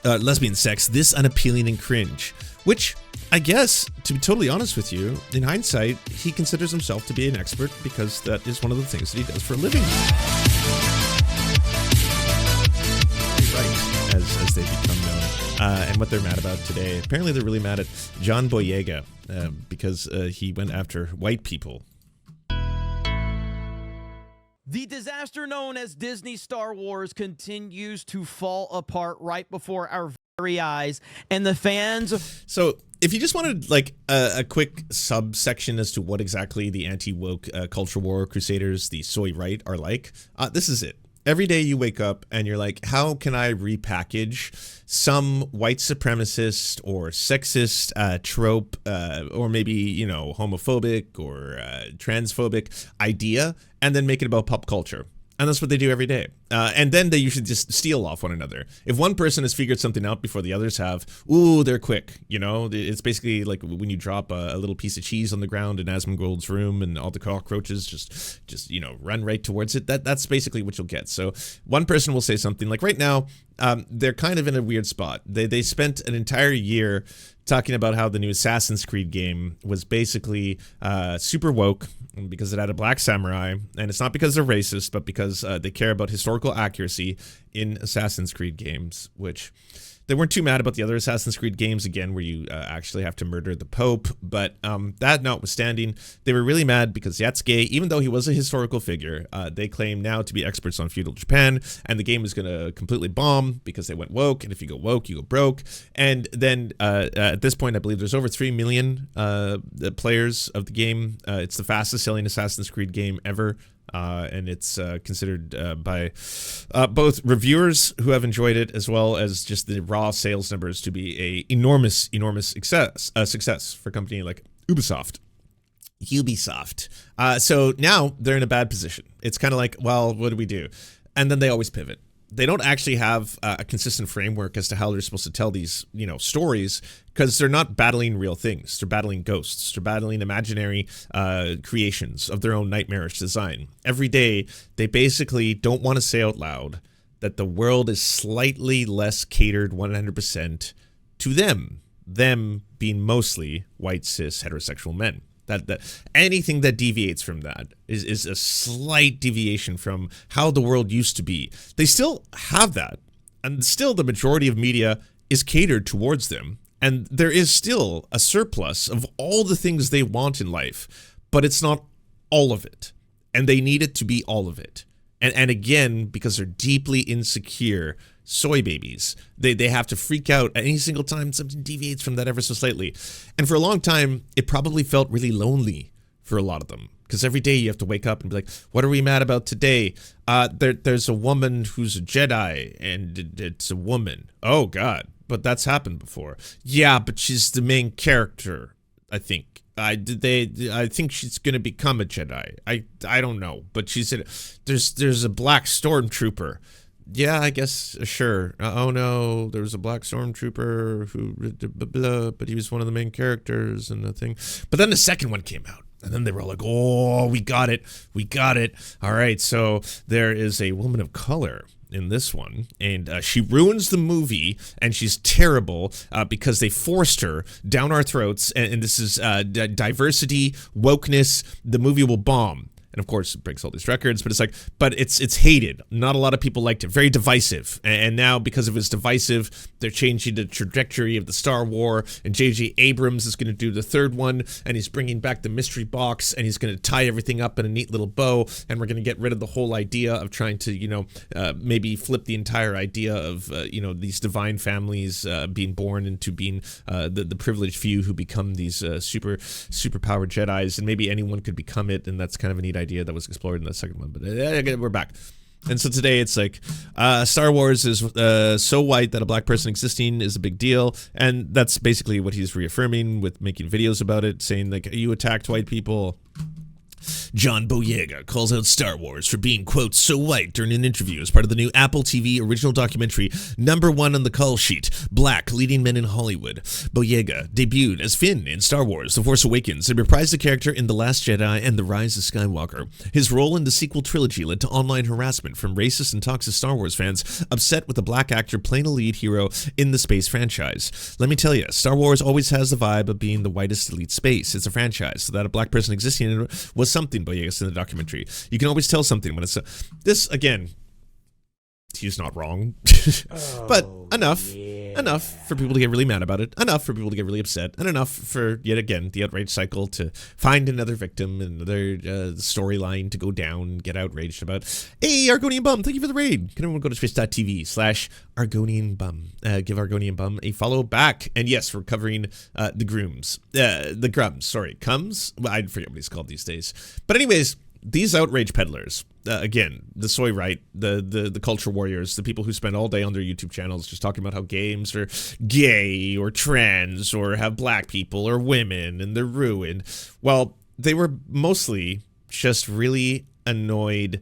lesbian sex this unappealing and cringe, which I guess, to be totally honest with you, in hindsight, he considers himself to be an expert because that is one of the things that he does for a living. Right, as they become known. And what they're mad about today, apparently they're really mad at John Boyega because he went after white people. The disaster known as Disney Star Wars continues to fall apart right before our very eyes, and the fans... So, if you just wanted, like, a quick subsection as to what exactly the anti-woke culture war crusaders, the soy right, are like, this is it. Every day you wake up and you're like, how can I repackage some white supremacist or sexist trope or maybe, you know, homophobic or transphobic idea and then make it about pop culture? And that's what they do every day. And then they usually just steal off one another. If one person has figured something out before the others have, ooh, they're quick. You know, it's basically like when you drop a little piece of cheese on the ground in Asmongold's room and all the cockroaches just you know, run right towards it. That's basically what you'll get. So one person will say something like right now, they're kind of in a weird spot. They spent an entire year talking about how the new Assassin's Creed game was basically super woke because it had a black samurai, and it's not because they're racist, but because they care about historical accuracy in Assassin's Creed games, which they weren't too mad about the other Assassin's Creed games, again, where you actually have to murder the Pope, but that notwithstanding, they were really mad because Yatsuke, even though he was a historical figure, they claim now to be experts on feudal Japan, and the game is going to completely bomb because they went woke, and if you go woke, you go broke, and then at this point, I believe there's over 3 million players of the game. It's the fastest selling Assassin's Creed game ever. And it's considered by both reviewers who have enjoyed it as well as just the raw sales numbers to be a enormous success for a company like Ubisoft. So now they're in a bad position. It's kind of like, well, what do we do? And then they always pivot. They don't actually have a consistent framework as to how they're supposed to tell these, you know, stories, because they're not battling real things. They're battling ghosts. They're battling imaginary creations of their own nightmarish design. Every day, they basically don't want to say out loud that the world is slightly less catered 100% to them. Them being mostly white, cis, heterosexual men. That anything that deviates from that is a slight deviation from how the world used to be. They still have that, and still the majority of media is catered towards them, and there is still a surplus of all the things they want in life, but it's not all of it, and they need it to be all of it. And again, because they're deeply insecure soy babies, they have to freak out any single time something deviates from that ever so slightly. And for a long time, it probably felt really lonely for a lot of them, because every day you have to wake up and be like, what are we mad about today? There's a woman who's a Jedi, and it's a woman. Oh, God, but that's happened before. Yeah, but she's the main character, I think. I think she's gonna become a Jedi. I don't know, but she said there's a black stormtrooper. Yeah, I guess sure. Oh no, there was a black stormtrooper who but he was one of the main characters and the thing. But then the second one came out, and then they were all like, "Oh, we got it. All right, so there is a woman of color in this one, and she ruins the movie, and she's terrible because they forced her down our throats, and this is diversity, wokeness. The movie will bomb." And of course, it breaks all these records, but it's like, but it's hated. Not a lot of people liked it. Very divisive. And now, because of its divisive, they're changing the trajectory of the Star War. And J.J. Abrams is going to do the third one, and he's bringing back the mystery box, and he's going to tie everything up in a neat little bow. And we're going to get rid of the whole idea of trying to, you know, maybe flip the entire idea of, you know, these divine families being born into being the privileged few who become these super-powered Jedis, and maybe anyone could become it, and that's kind of a neat idea that was explored in the second one. But we're back. And so today it's like Star Wars is so white that a black person existing is a big deal, and that's basically what he's reaffirming with making videos about it, saying like, you attacked white people. John Boyega calls out Star Wars for being, quote, so white during an interview as part of the new Apple TV original documentary, #1 on the call sheet, Black Leading Men in Hollywood. Boyega debuted as Finn in Star Wars The Force Awakens and reprised the character in The Last Jedi and The Rise of Skywalker. His role in the sequel trilogy led to online harassment from racist and toxic Star Wars fans upset with a black actor playing a lead hero in the space franchise. Let me tell you, Star Wars always has the vibe of being the whitest elite space. It's a franchise, so that a black person existing in it was something, Boyega's in the documentary. You can always tell something when it's this, again, he's not wrong, but enough for people to get really mad about it, enough for people to get really upset, and enough for, yet again, the outrage cycle to find another victim, another storyline to go down and get outraged about. Hey, Argonian Bum, thank you for the raid. Can everyone go to twitch.tv/Argonian Bum. Give Argonian Bum a follow back. And yes, we're covering the Grummz. The Grummz, sorry. Cums? Well, I forget what he's called these days. But anyways, these outrage peddlers, again, the soy right, the culture warriors, the people who spend all day on their YouTube channels just talking about how games are gay or trans or have black people or women and they're ruined. Well, they were mostly just really annoyed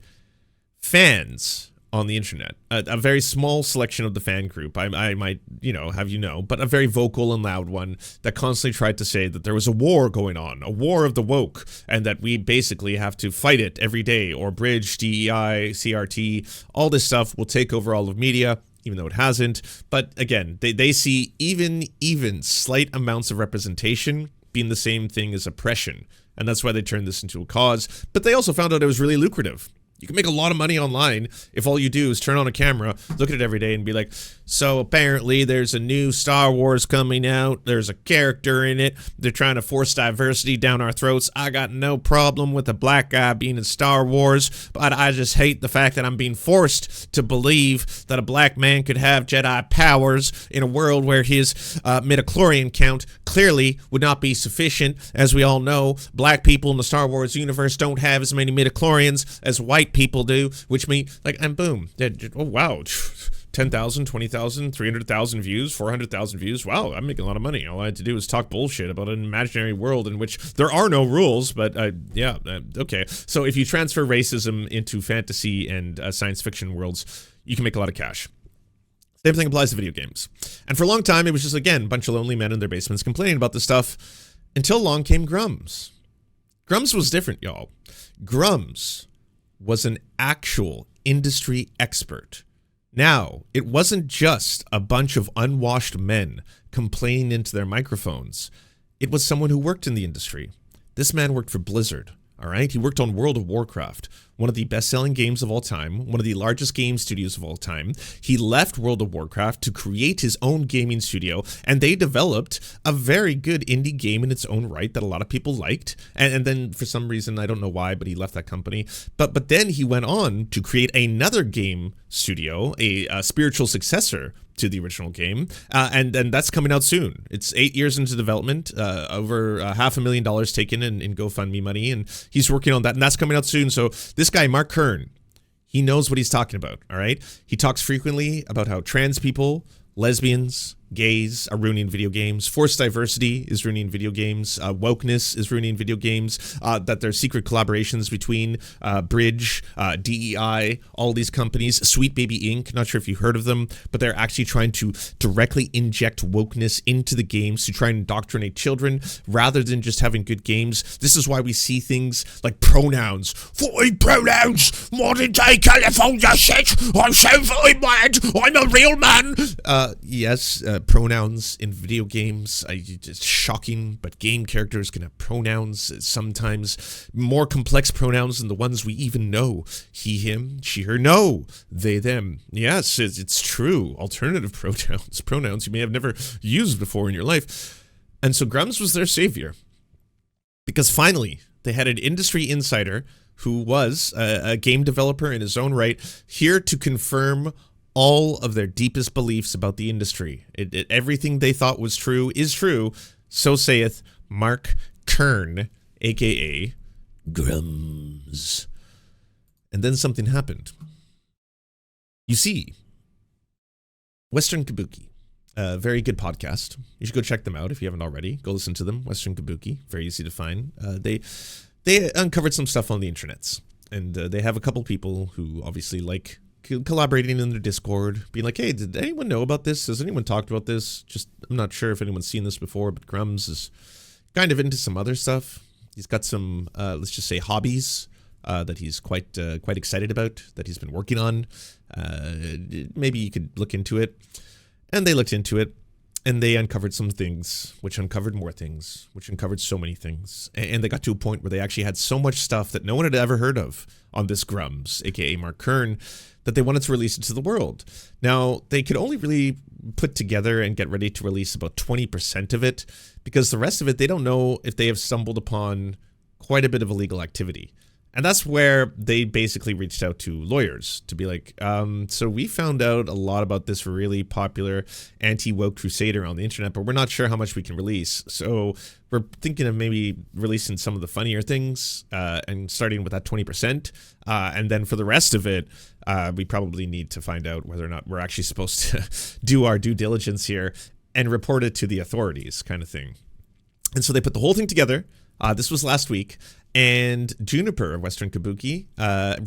fans on the internet. A very small selection of the fan group, I might, have but a very vocal and loud one that constantly tried to say that there was a war going on, a war of the woke, and that we basically have to fight it every day, or bridge, DEI, CRT, all this stuff will take over all of media, even though it hasn't. But again, they see even slight amounts of representation being the same thing as oppression. And that's why they turned this into a cause. But they also found out it was really lucrative. You can make a lot of money online if all you do is turn on a camera, look at it every day, and be like, so apparently there's a new Star Wars coming out. There's a character in it. They're trying to force diversity down our throats. I got no problem with a black guy being in Star Wars, but I just hate the fact that I'm being forced to believe that a black man could have Jedi powers in a world where his midichlorian count clearly would not be sufficient. As we all know, black people in the Star Wars universe don't have as many midichlorians as white people do, which means, and boom, oh wow, 10,000, 20,000, 300,000 views, 400,000 views. Wow, I'm making a lot of money. All I had to do is talk bullshit about an imaginary world in which there are no rules, but okay. So if you transfer racism into fantasy and science fiction worlds, you can make a lot of cash. Same thing applies to video games. And for a long time, it was just, again, a bunch of lonely men in their basements complaining about this stuff until along came Grummz. Grummz was different, y'all. Grummz was an actual industry expert. Now, it wasn't just a bunch of unwashed men complaining into their microphones. It was someone who worked in the industry. This man worked for Blizzard, all right? He worked on World of Warcraft, one of the best-selling games of all time, one of the largest game studios of all time. He left World of Warcraft to create his own gaming studio, and they developed a very good indie game in its own right that a lot of people liked. And then for some reason, I don't know why, but he left that company. But then he went on to create another game studio, a spiritual successor to the original game, and that's coming out soon. It's 8 years into development, over $500,000 taken in GoFundMe money, and he's working on that, and that's coming out soon. So this guy, Mark Kern, he knows what he's talking about, all right? He talks frequently about how trans people, lesbians, gays are ruining video games. Forced diversity is ruining video games. Wokeness is ruining video games. That there's secret collaborations between Bridge, DEI, all these companies. Sweet Baby Inc., not sure if you heard of them, but they're actually trying to directly inject wokeness into the games to try and indoctrinate children rather than just having good games. This is why we see things like pronouns. 40 pronouns! Modern day California shit! I'm so very mad! I'm a real man! Yes, pronouns in video games. It's shocking, but game characters can have pronouns, sometimes more complex pronouns than the ones we even know. He, him, she, her. No, they, them. Yes, it's true. Alternative pronouns you may have never used before in your life. And so Grummz was their savior. Because finally, they had an industry insider who was a game developer in his own right, here to confirm all of their deepest beliefs about the industry. Everything they thought was true is true. So saith Mark Kern, a.k.a. Grummz. And then something happened. You see, Western Kabuki, a very good podcast. You should go check them out if you haven't already. Go listen to them. Western Kabuki, very easy to find. they uncovered some stuff on the internets. And they have a couple people who obviously like collaborating in their Discord, being like, hey, did anyone know about this? Has anyone talked about this? Just, I'm not sure if anyone's seen this before, but Grummz is kind of into some other stuff. He's got some, let's just say, hobbies that he's quite excited about, that he's been working on. Maybe you could look into it. And they looked into it, and they uncovered some things, which uncovered more things, which uncovered so many things. And they got to a point where they actually had so much stuff that no one had ever heard of on this Grummz, aka Mark Kern, that they wanted to release it to the world. Now, they could only really put together and get ready to release about 20% of it, because the rest of it, they don't know if they have stumbled upon quite a bit of illegal activity. And that's where they basically reached out to lawyers to be like, so we found out a lot about this really popular anti-woke crusader on the internet, but we're not sure how much we can release. So we're thinking of maybe releasing some of the funnier things and starting with that 20%. And then for the rest of it, we probably need to find out whether or not we're actually supposed to do our due diligence here and report it to the authorities, kind of thing. And so they put the whole thing together. This was last week. And Juniper of Western Kabuki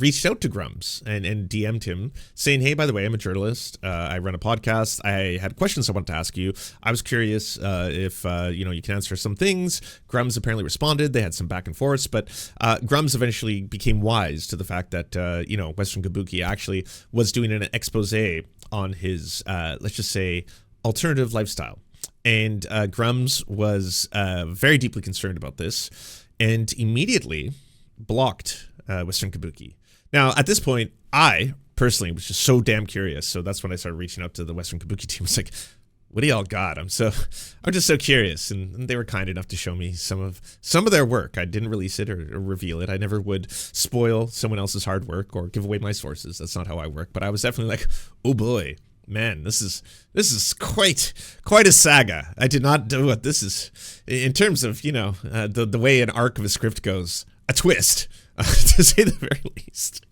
reached out to Grummz and DM'd him saying, hey, by the way, I'm a journalist. I run a podcast. I had questions I wanted to ask you. I was curious if, you can answer some things. Grummz apparently responded. They had some back and forths, but Grummz eventually became wise to the fact that, Western Kabuki actually was doing an expose on his, let's just say, alternative lifestyle. And Grummz was very deeply concerned about this, and immediately blocked Western Kabuki. Now, at this point, I personally was just so damn curious. So that's when I started reaching out to the Western Kabuki team. I was like, what do y'all got? I'm just so curious. And they were kind enough to show me some of their work. I didn't release it or reveal it. I never would spoil someone else's hard work or give away my sources. That's not how I work. But I was definitely like, oh boy, man, this is quite a saga. I did not do what this is in terms of, the way an arc of a script goes, a twist, to say the very least.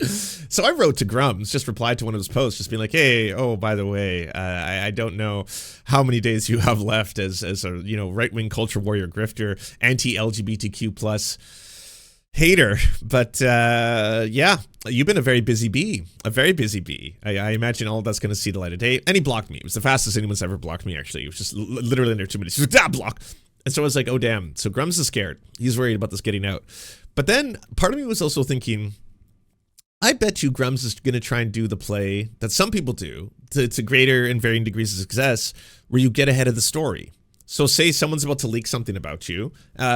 So I wrote to Grummz, just replied to one of his posts, just being like, hey, oh, by the way, I don't know how many days you have left as a, right-wing culture warrior grifter, anti-LGBTQ plus hater, but yeah, you've been a very busy bee. I imagine all of that's going to see the light of day. And he blocked me. It was the fastest anyone's ever blocked me, actually. It was just literally under 2 minutes. He's like, block. And so I was like, oh, damn. So Grummz is scared. He's worried about this getting out. But then part of me was also thinking, I bet you Grummz is going to try and do the play that some people do to greater and varying degrees of success, where you get ahead of the story. So say someone's about to leak something about you.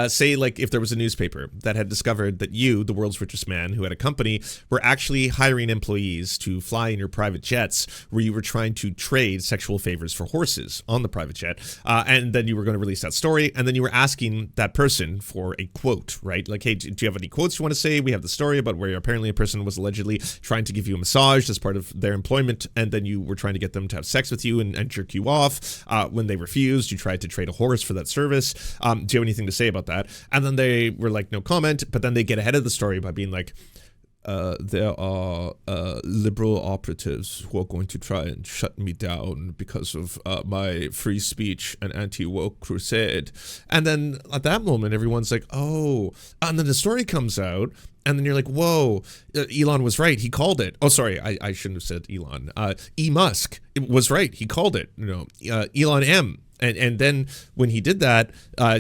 Say like if there was a newspaper that had discovered that you, the world's richest man who had a company, were actually hiring employees to fly in your private jets, where you were trying to trade sexual favors for horses on the private jet. And then you were going to release that story. And then you were asking that person for a quote, right? Like, hey, do you have any quotes you want to say? We have the story about where apparently a person was allegedly trying to give you a massage as part of their employment. And then you were trying to get them to have sex with you and jerk you off. When they refused, you tried to trade a horse for that service. Do you have anything to say about that? And then they were like, no comment, but then they get ahead of the story by being like, there are liberal operatives who are going to try and shut me down because of my free speech and anti-woke crusade. And then at that moment, everyone's like, oh, and then the story comes out. And then you're like, whoa, Elon was right. He called it. Oh, sorry, I shouldn't have said Elon. Musk was right. He called it. Elon M. And then when he did that,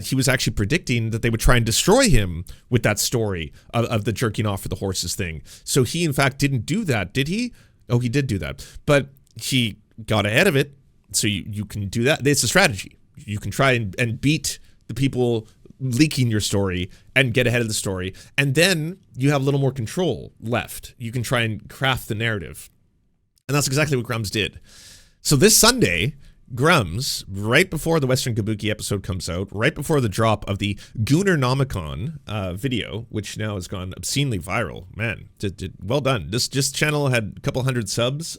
he was actually predicting that they would try and destroy him with that story of the jerking off for the horses thing. So he, in fact, didn't do that, did he? Oh, he did do that. But he got ahead of it. So you can do that. It's a strategy. You can try and beat the people leaking your story and get ahead of the story. And then you have a little more control left. You can try and craft the narrative. And that's exactly what Grummz did. So this Sunday, Grummz, right before the Western Kabuki episode comes out, right before the drop of the Goonernomicon video, which now has gone obscenely viral. Man, well done. This channel had a couple hundred subs,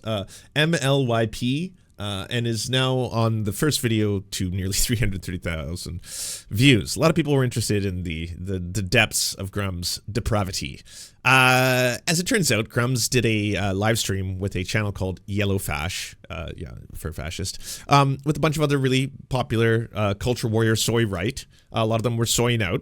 MLYP, and is now on the first video to nearly 330,000 views. A lot of people were interested in the depths of Grummz depravity. As it turns out, Grummz did a live stream with a channel called Yellow Fash, for fascist, with a bunch of other really popular culture warrior soy right. A lot of them were soying out.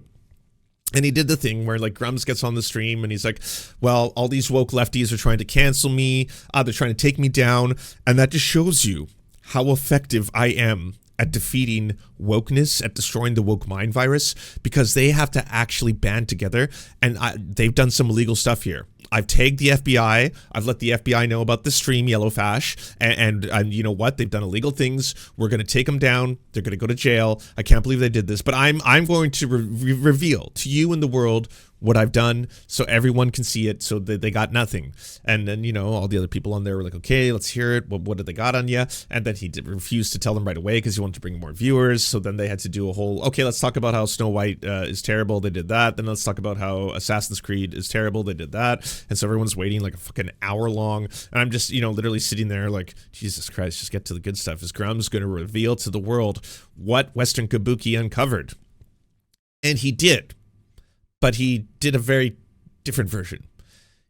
And he did the thing where like Grummz gets on the stream and he's like, well, all these woke lefties are trying to cancel me. They're trying to take me down. And that just shows you how effective I am at defeating wokeness, at destroying the woke mind virus, because they have to actually band together. And they've done some illegal stuff here. I've tagged the FBI. I've let the FBI know about the stream, Yellow Fash. And you know what? They've done illegal things. We're going to take them down. They're going to go to jail. I can't believe they did this. But I'm going to reveal to you and the world what I've done so everyone can see it, so that they got nothing. And then, you know, all the other people on there were like, okay, let's hear it. What did they got on you? And then he refused to tell them right away because he wanted to bring more viewers. So then they had to do a whole, okay, let's talk about how Snow White is terrible. They did that. Then let's talk about how Assassin's Creed is terrible. They did that. And so everyone's waiting like a fucking hour long. And I'm just, you know, literally sitting there like, Jesus Christ, just get to the good stuff. Is Grummz going to reveal to the world what Western Kabuki uncovered? And he did. But he did a very different version.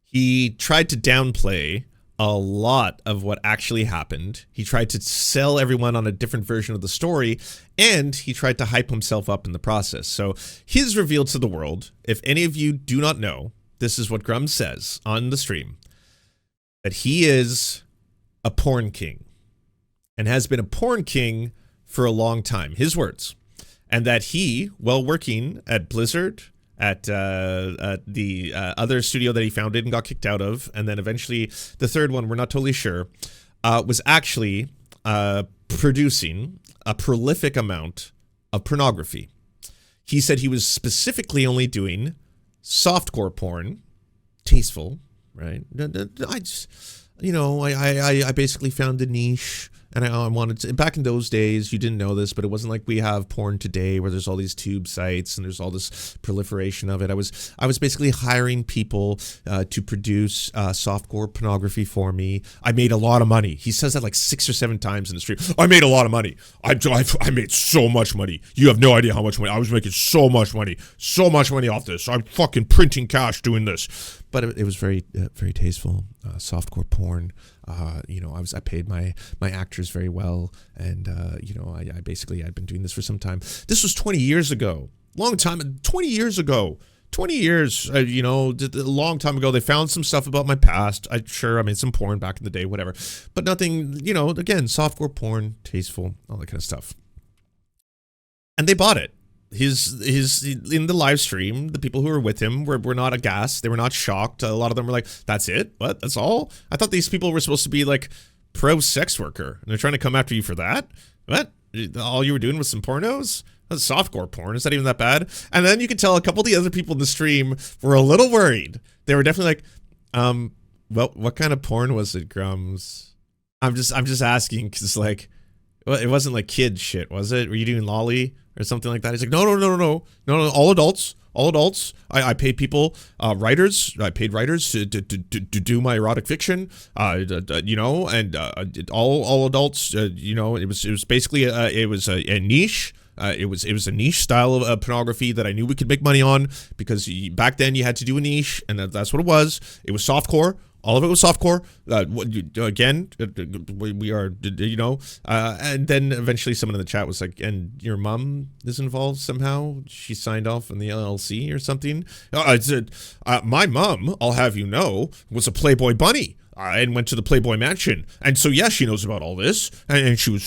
He tried to downplay a lot of what actually happened. He tried to sell everyone on a different version of the story, and he tried to hype himself up in the process. So his reveal to the world, if any of you do not know, this is what Grummz says on the stream, that he is a porn king and has been a porn king for a long time. His words. And that he, while working at Blizzard, at the other studio that he founded and got kicked out of, and then eventually the third one, we're not totally sure, was actually producing a prolific amount of pornography. He said he was specifically only doing softcore porn, tasteful, right? I just, you know, I basically found a niche. And I wanted to, back in those days, you didn't know this, but it wasn't like we have porn today where there's all these tube sites and there's all this proliferation of it. I was basically hiring people to produce softcore pornography for me. I made a lot of money. He says that like 6 or 7 times in the stream. I made a lot of money. I made so much money. You have no idea how much money. I was making so much money off this. I'm fucking printing cash doing this. But it was very, very tasteful, softcore porn. You know, I paid my actors very well, and you know, I basically I'd been doing this for some time. This was 20 years ago, long time. 20 years ago, 20 years. You know, a long time ago. They found some stuff about my past. I made some porn back in the day, whatever, but nothing. You know, again, softcore porn, tasteful, all that kind of stuff. And they bought it. His in the live stream, the people who were with him were not aghast. They were not shocked. A lot of them were like, that's it? What? That's all? I thought these people were supposed to be like pro sex worker, and they're trying to come after you for that? What? All you were doing was some pornos? That's softcore porn. Is that even that bad? And then you could tell a couple of the other people in the stream were a little worried. They were definitely like, well, what kind of porn was it, Grummz? I'm just asking because like, well, it wasn't like kid shit, was it? Were you doing lolly or something like that? He's like, no, all adults. I paid people, writers. I paid writers to do my erotic fiction. You know, and all adults. You know, it was basically it was a niche. It was a niche style of pornography that I knew we could make money on, because back then you had to do a niche, and that's what it was. It was softcore. All of it was softcore. Again, we are, you know, and then eventually someone in the chat was like, and your mom is involved somehow? She signed off on the LLC or something? I said, my mom, I'll have you know, was a Playboy bunny. And went to the Playboy Mansion, and so yeah, she knows about all this, and she was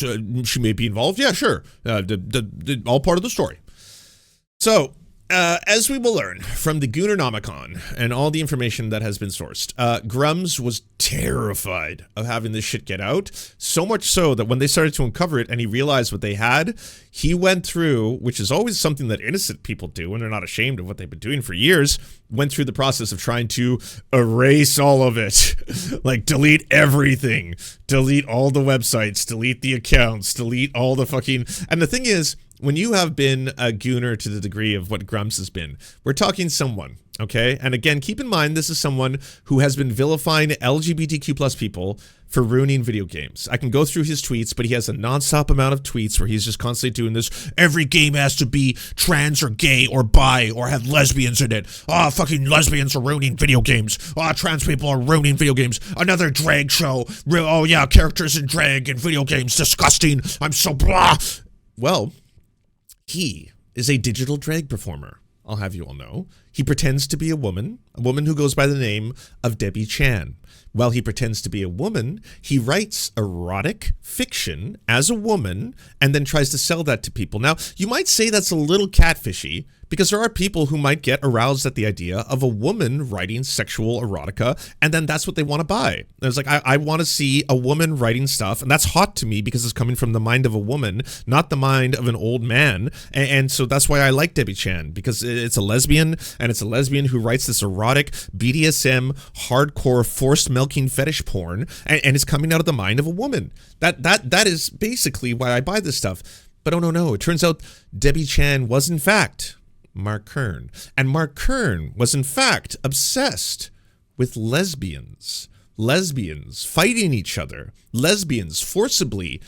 she may be involved. Yeah, sure, all part of the story. So, as we will learn from the Goonernomicon and all the information that has been sourced, Grummz was terrified of having this shit get out, so much so that when they started to uncover it and he realized what they had, he went through, which is always something that innocent people do when they're not ashamed of what they've been doing for years, went through the process of trying to erase all of it. Like, delete everything. Delete all the websites. Delete the accounts. Delete all the fucking... And the thing is, when you have been a gooner to the degree of what Grummz has been, we're talking someone, okay? And again, keep in mind, this is someone who has been vilifying LGBTQ plus people for ruining video games. I can go through his tweets, but he has a nonstop amount of tweets where he's just constantly doing this. Every game has to be trans or gay or bi or have lesbians in it. Fucking lesbians are ruining video games. Trans people are ruining video games. Another drag show. Oh yeah, characters in drag in video games. Disgusting. I'm so blah. Well, he is a digital drag performer I'll have you all know. He pretends to be a woman who goes by the name of Debbie Chan. While he pretends to be a woman, he writes erotic fiction as a woman and then tries to sell that to people. Now, you might say that's a little catfishy because there are people who might get aroused at the idea of a woman writing sexual erotica, and then that's what they want to buy. And it's like, I want to see a woman writing stuff, and that's hot to me because it's coming from the mind of a woman, not the mind of an old man. And so that's why I like Debbie Chan, because it's a lesbian, and it's a lesbian who writes this erotic BDSM hardcore forced milking fetish porn, and it's coming out of the mind of a woman. That is basically why I buy this stuff. But oh no, it turns out Debbie Chan was in fact Mark Kern. And Mark Kern was in fact obsessed with lesbians. Lesbians fighting each other. Lesbians forcibly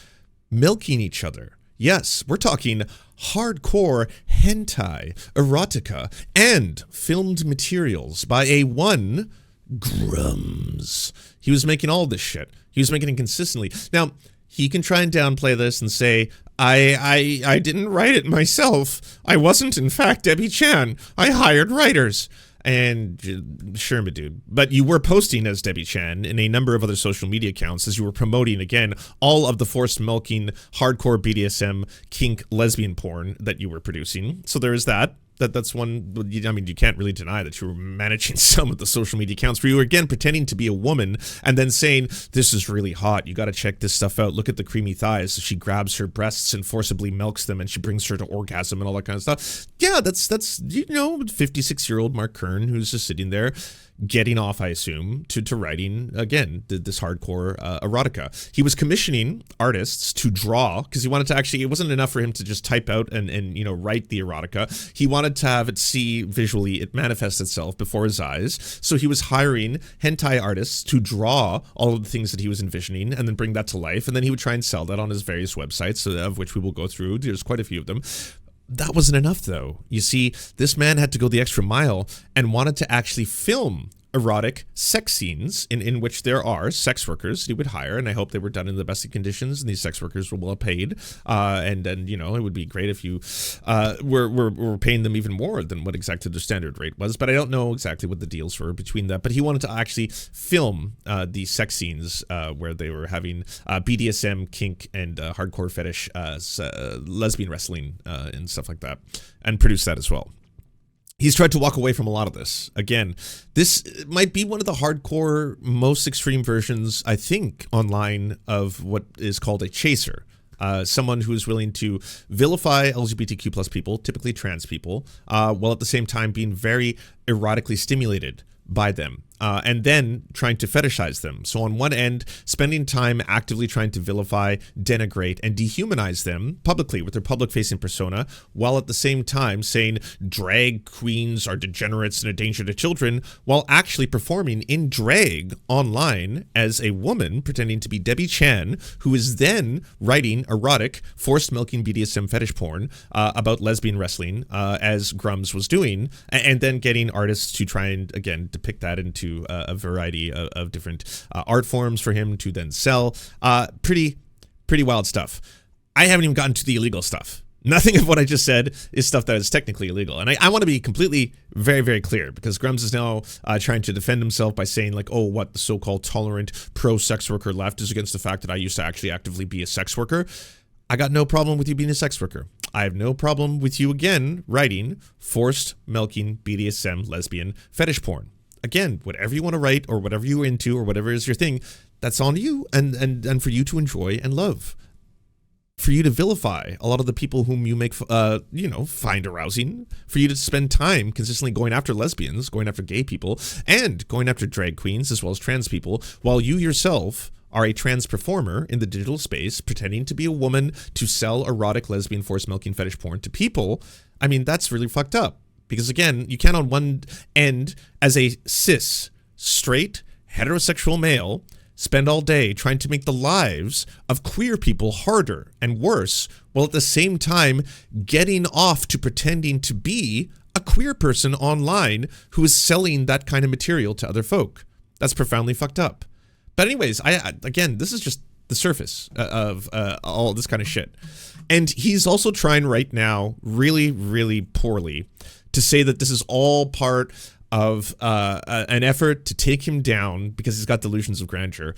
milking each other. Yes, we're talking hardcore hentai, erotica, and filmed materials by a one Grummz. He was making all this shit. He was making it consistently. Now, he can try and downplay this and say, I didn't write it myself. I wasn't, in fact, Debbie Chan. I hired writers. And sure, my dude. But you were posting as Debbie Chan in a number of other social media accounts as you were promoting, again, all of the forced milking, hardcore BDSM, kink, lesbian porn that you were producing. So there is that. That's one. I mean, you can't really deny that you were managing some of the social media accounts where you were, again, pretending to be a woman and then saying, this is really hot. You got to check this stuff out. Look at the creamy thighs. So she grabs her breasts and forcibly milks them, and she brings her to orgasm and all that kind of stuff. Yeah, that's 56-year-old Mark Kern who's just sitting there getting off, I assume, to writing, again, this hardcore erotica. He was commissioning artists to draw, because he wanted to actually, it wasn't enough for him to just type out and write the erotica. He wanted to have it see visually, it manifest itself before his eyes. So he was hiring hentai artists to draw all of the things that he was envisioning and then bring that to life. And then he would try and sell that on his various websites, of which we will go through. There's quite a few of them. That wasn't enough, though. You see, this man had to go the extra mile and wanted to actually film erotic sex scenes in which there are sex workers he would hire, and I hope they were done in the best of conditions, and these sex workers were well paid, and it would be great if you were paying them even more than what exactly the standard rate was, but I don't know exactly what the deals were between that. But he wanted to actually film these sex scenes where they were having BDSM, kink, and hardcore fetish, lesbian wrestling, and stuff like that, and produce that as well. He's tried to walk away from a lot of this. Again, this might be one of the hardcore, most extreme versions, I think, online of what is called a chaser. Someone who is willing to vilify LGBTQ plus people, typically trans people, while at the same time being very erotically stimulated by them. And then trying to fetishize them. So on one end, spending time actively trying to vilify, denigrate, and dehumanize them publicly with their public-facing persona, while at the same time saying drag queens are degenerates and a danger to children, while actually performing in drag online as a woman pretending to be Debbie Chan, who is then writing erotic, forced-milking BDSM fetish porn about lesbian wrestling, as Grummz was doing, and then getting artists to try and, again, depict that into a variety of different art forms for him to then sell. Pretty wild stuff. I haven't even gotten to the illegal stuff. Nothing of what I just said is stuff that is technically illegal. And I want to be completely very, very clear, because Grummz is now trying to defend himself by saying, like, oh, what the so-called tolerant pro-sex worker left is against the fact that I used to actually actively be a sex worker. I got no problem with you being a sex worker. I have no problem with you, again, writing forced milking BDSM lesbian fetish porn. Again, whatever you want to write or whatever you're into or whatever is your thing, that's on you and for you to enjoy and love. For you to vilify a lot of the people whom you make, find arousing. For you to spend time consistently going after lesbians, going after gay people, and going after drag queens as well as trans people, while you yourself are a trans performer in the digital space pretending to be a woman to sell erotic lesbian force milking fetish porn to people. I mean, that's really fucked up. Because again, you can't on one end, as a cis, straight, heterosexual male, spend all day trying to make the lives of queer people harder and worse, while at the same time getting off to pretending to be a queer person online who is selling that kind of material to other folk. That's profoundly fucked up. But anyways, again, this is just the surface of all this kind of shit. And he's also trying right now, really, really poorly, to say that this is all part of an effort to take him down because he's got delusions of grandeur,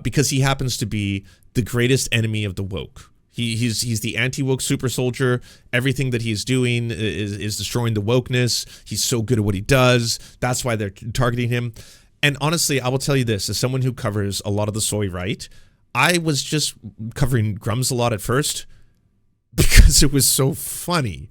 because he happens to be the greatest enemy of the woke. He's the anti-woke super soldier. Everything that he's doing is destroying the wokeness. He's so good at what he does. That's why they're targeting him. And honestly, I will tell you this, as someone who covers a lot of the soy right, I was just covering Grummz a lot at first because it was so funny.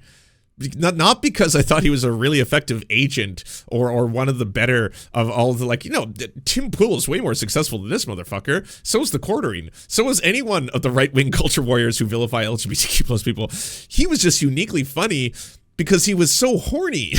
Not because I thought he was a really effective agent or one of the better of all the, like, you know, Tim Pool is way more successful than this motherfucker. So is the Quartering. So is any one of the right-wing culture warriors who vilify LGBTQ plus people. He was just uniquely funny because he was so horny.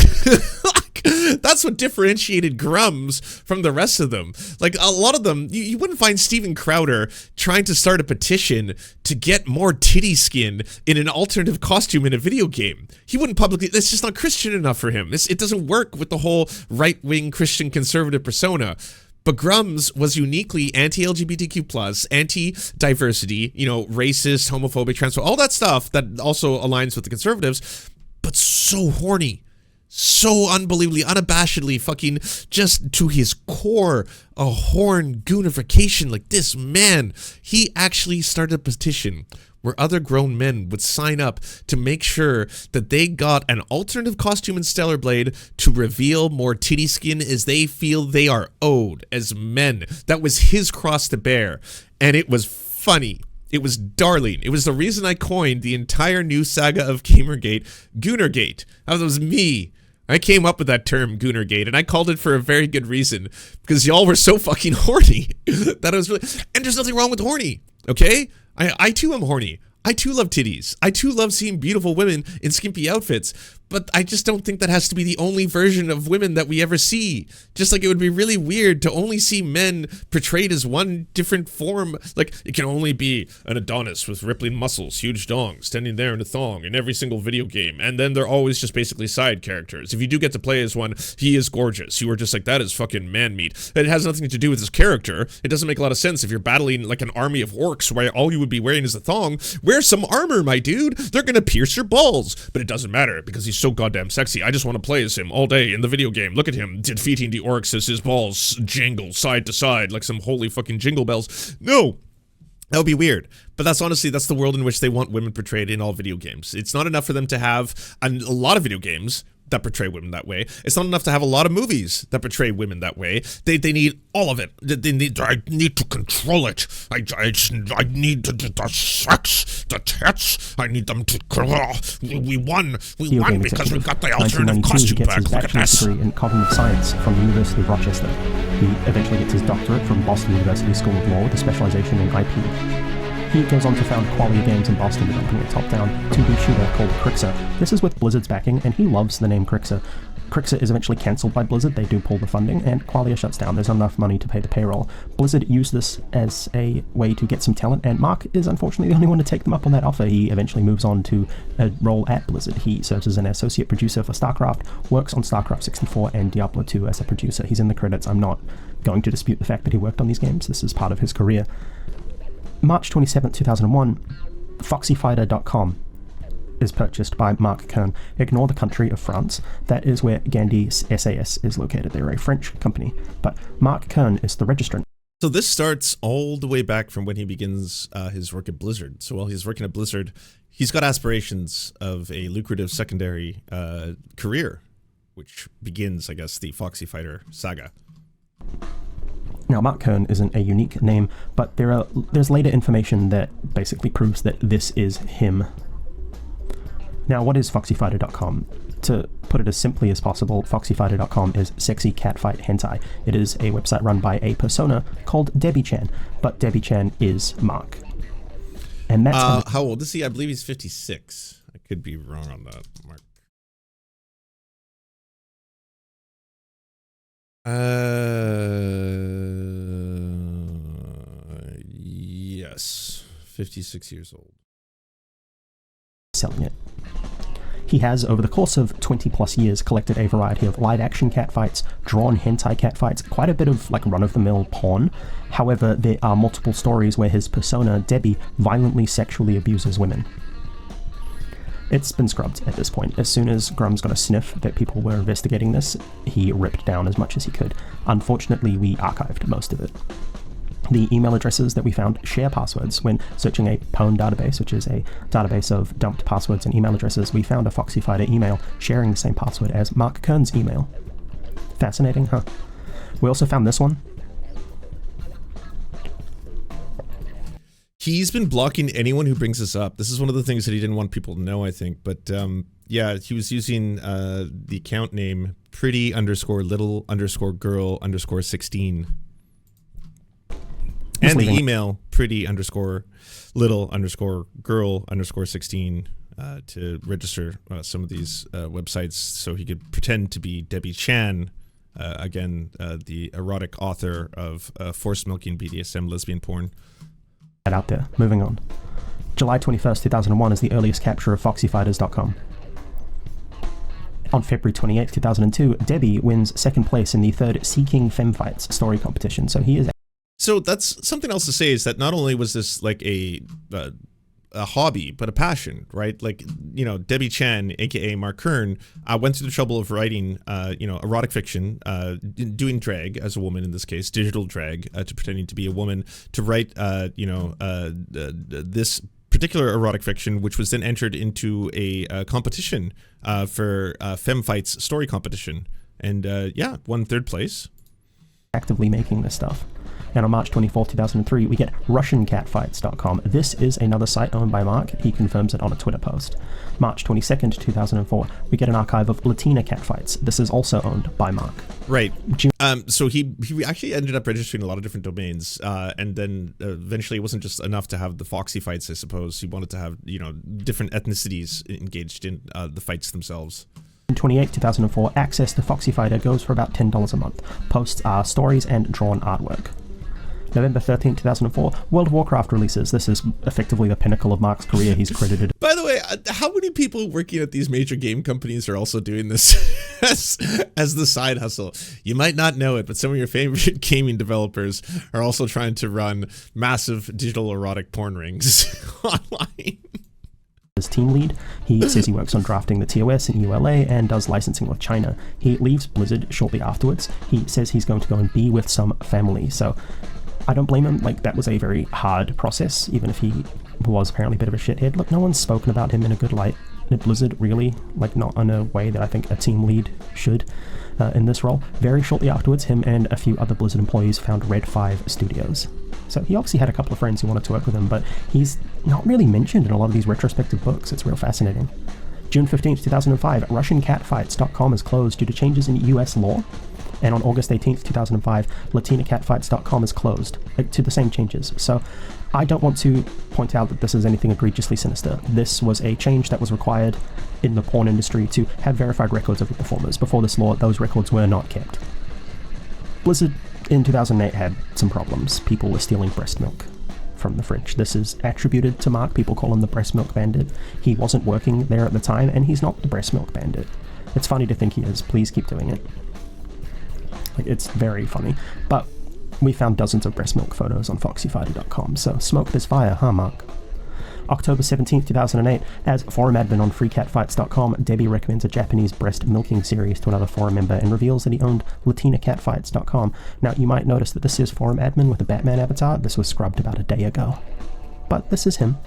That's what differentiated Grummz from the rest of them. Like, a lot of them, you wouldn't find Steven Crowder trying to start a petition to get more titty skin in an alternative costume in a video game. He wouldn't publicly, that's just not Christian enough for him. It doesn't work with the whole right-wing Christian conservative persona. But Grummz was uniquely anti-LGBTQ+, anti-diversity, you know, racist, homophobic, transphobic, all that stuff that also aligns with the conservatives, but so horny. So unbelievably, unabashedly fucking just to his core, a horn goonification. Like, this man, he actually started a petition where other grown men would sign up to make sure that they got an alternative costume in Stellar Blade to reveal more titty skin as they feel they are owed as men. That was his cross to bear, and it was funny. It was darling. It was the reason I coined the entire new saga of Gamergate, Goonergate. That was me. I came up with that term, Goonergate, and I called it for a very good reason, because y'all were so fucking horny that it was really, and there's nothing wrong with horny, okay? I too am horny. I too love titties. I too love seeing beautiful women in skimpy outfits, but I just don't think that has to be the only version of women that we ever see. Just like it would be really weird to only see men portrayed as one different form. Like, it can only be an Adonis with rippling muscles, huge dong, standing there in a thong in every single video game, and then they're always just basically side characters. If you do get to play as one, he is gorgeous. You are just like, that is fucking man meat. It has nothing to do with his character. It doesn't make a lot of sense if you're battling like an army of orcs where all you would be wearing is a thong. Wear some armor, my dude. They're gonna pierce your balls. But it doesn't matter because he's so goddamn sexy. I just want to play as him all day in the video game. Look at him defeating the orcs as his balls jingle side to side like some holy fucking jingle bells. No, that would be weird. But that's honestly, that's the world in which they want women portrayed in all video games. It's not enough for them to have a lot of video games that portray women that way. It's not enough to have a lot of movies that portray women that way. They need all of it. I need to control it. I need the sex, the tits. I need them to. We won because we got the alternative costume back. Look at this. Degree in cognitive science from the University of Rochester. He eventually gets his doctorate from Boston University School of Law with a specialization in IP. He goes on to found Qualia Games in Boston, developing a top-down 2D shooter called Crixer. This is with Blizzard's backing, and he loves the name Crixer. Crixer is eventually cancelled by Blizzard, they do pull the funding, and Qualia shuts down. There's not enough money to pay the payroll. Blizzard used this as a way to get some talent, and Mark is unfortunately the only one to take them up on that offer. He eventually moves on to a role at Blizzard. He serves as an associate producer for StarCraft, works on StarCraft 64 and Diablo 2 as a producer. He's in the credits. I'm not going to dispute the fact that he worked on these games. This is part of his career. March 27, 2001, foxyfighter.com is purchased by Mark Kern. Ignore the country of France. That is where Gandhi SAS is located. They're a French company. But Mark Kern is the registrant. So this starts all the way back from when he begins his work at Blizzard. So while he's working at Blizzard, he's got aspirations of a lucrative secondary career, which begins, I guess, the Foxy Fighter saga. Now, Mark Kern isn't a unique name, but there's later information that basically proves that this is him. Now, what is foxyfighter.com? To put it as simply as possible, foxyfighter.com is sexy catfight hentai. It is a website run by a persona called Debbie Chan, but Debbie Chan is Mark. And that's how old is he? I believe he's 56. I could be wrong on that, Mark. Yes, 56 years old. Selling it. He has, over the course of 20 plus years, collected a variety of live-action catfights, drawn hentai catfights, quite a bit of like run-of-the-mill porn. However, there are multiple stories where his persona, Debbie, violently sexually abuses women. It's been scrubbed at this point. As soon as Grummz got a sniff that people were investigating this, he ripped down as much as he could. Unfortunately, we archived most of it. The email addresses that we found share passwords. When searching a pwn database, which is a database of dumped passwords and email addresses, we found a Foxy Fighter email sharing the same password as Mark Kern's email. Fascinating, huh? We also found this one. He's been blocking anyone who brings this up. This is one of the things that he didn't want people to know, I think. But yeah, he was using the account name pretty_little_girl_16. And the email pretty_little_girl_16 to register some of these websites so he could pretend to be Debbie Chan, again, the erotic author of force milking BDSM lesbian porn. Out there. Moving on. July 21st, 2001 is the earliest capture of foxyfighters.com. On February 28th, 2002, Debbie wins second place in the third Seeking Femfights story competition. So that's something else to say, is that not only was this like a hobby, but a passion, right? Like, you know, Debbie Chan, aka Mark Kern, went through the trouble of writing, erotic fiction, doing drag as a woman in this case, digital drag, to pretending to be a woman, to write, this particular erotic fiction, which was then entered into a competition for Femfights story competition, and won third place. Actively making this stuff. And on March 24th, 2003, we get RussianCatfights.com. This is another site owned by Mark. He confirms it on a Twitter post. March 22nd, 2004, we get an archive of Latina catfights. This is also owned by Mark. Right. So he actually ended up registering a lot of different domains, and then eventually it wasn't just enough to have the Foxy fights, I suppose. He wanted to have, different ethnicities engaged in the fights themselves. In 2004, access to Foxy Fighter goes for about $10 a month. Posts are stories and drawn artwork. November 13, 2004, World of Warcraft releases. This is effectively the pinnacle of Mark's career. He's credited. By the way, how many people working at these major game companies are also doing this as the side hustle? You might not know it, but some of your favorite gaming developers are also trying to run massive digital erotic porn rings online. As team lead, he says he works on drafting the TOS in ULA and does licensing with China. He leaves Blizzard shortly afterwards. He says he's going to go and be with some family, so I don't blame him. Like, that was a very hard process, even if he was apparently a bit of a shithead. Look, no one's spoken about him in a good light at Blizzard, really, like not in a way that I think a team lead should in this role. Very shortly afterwards, him and a few other Blizzard employees found Red 5 Studios. So he obviously had a couple of friends who wanted to work with him, but he's not really mentioned in a lot of these retrospective books. It's real fascinating. June 15th, 2005, RussianCatfights.com is closed due to changes in US law. And on August 18th, 2005, LatinaCatfights.com is closed, to the same changes. So I don't want to point out that this is anything egregiously sinister. This was a change that was required in the porn industry to have verified records of the performers. Before this law, those records were not kept. Blizzard in 2008 had some problems. People were stealing breast milk from the fridge. This is attributed to Mark. People call him the breast milk bandit. He wasn't working there at the time, and he's not the breast milk bandit. It's funny to think he is. Please keep doing it. It's very funny. But we found dozens of breast milk photos on foxyfighter.com, so smoke this fire, huh, Mark? October 17th, 2008, as forum admin on freecatfights.com, Debbie recommends a Japanese breast milking series to another forum member and reveals that he owned latinacatfights.com. Now, you might notice that this is forum admin with a Batman avatar. This was scrubbed about a day ago. But this is him.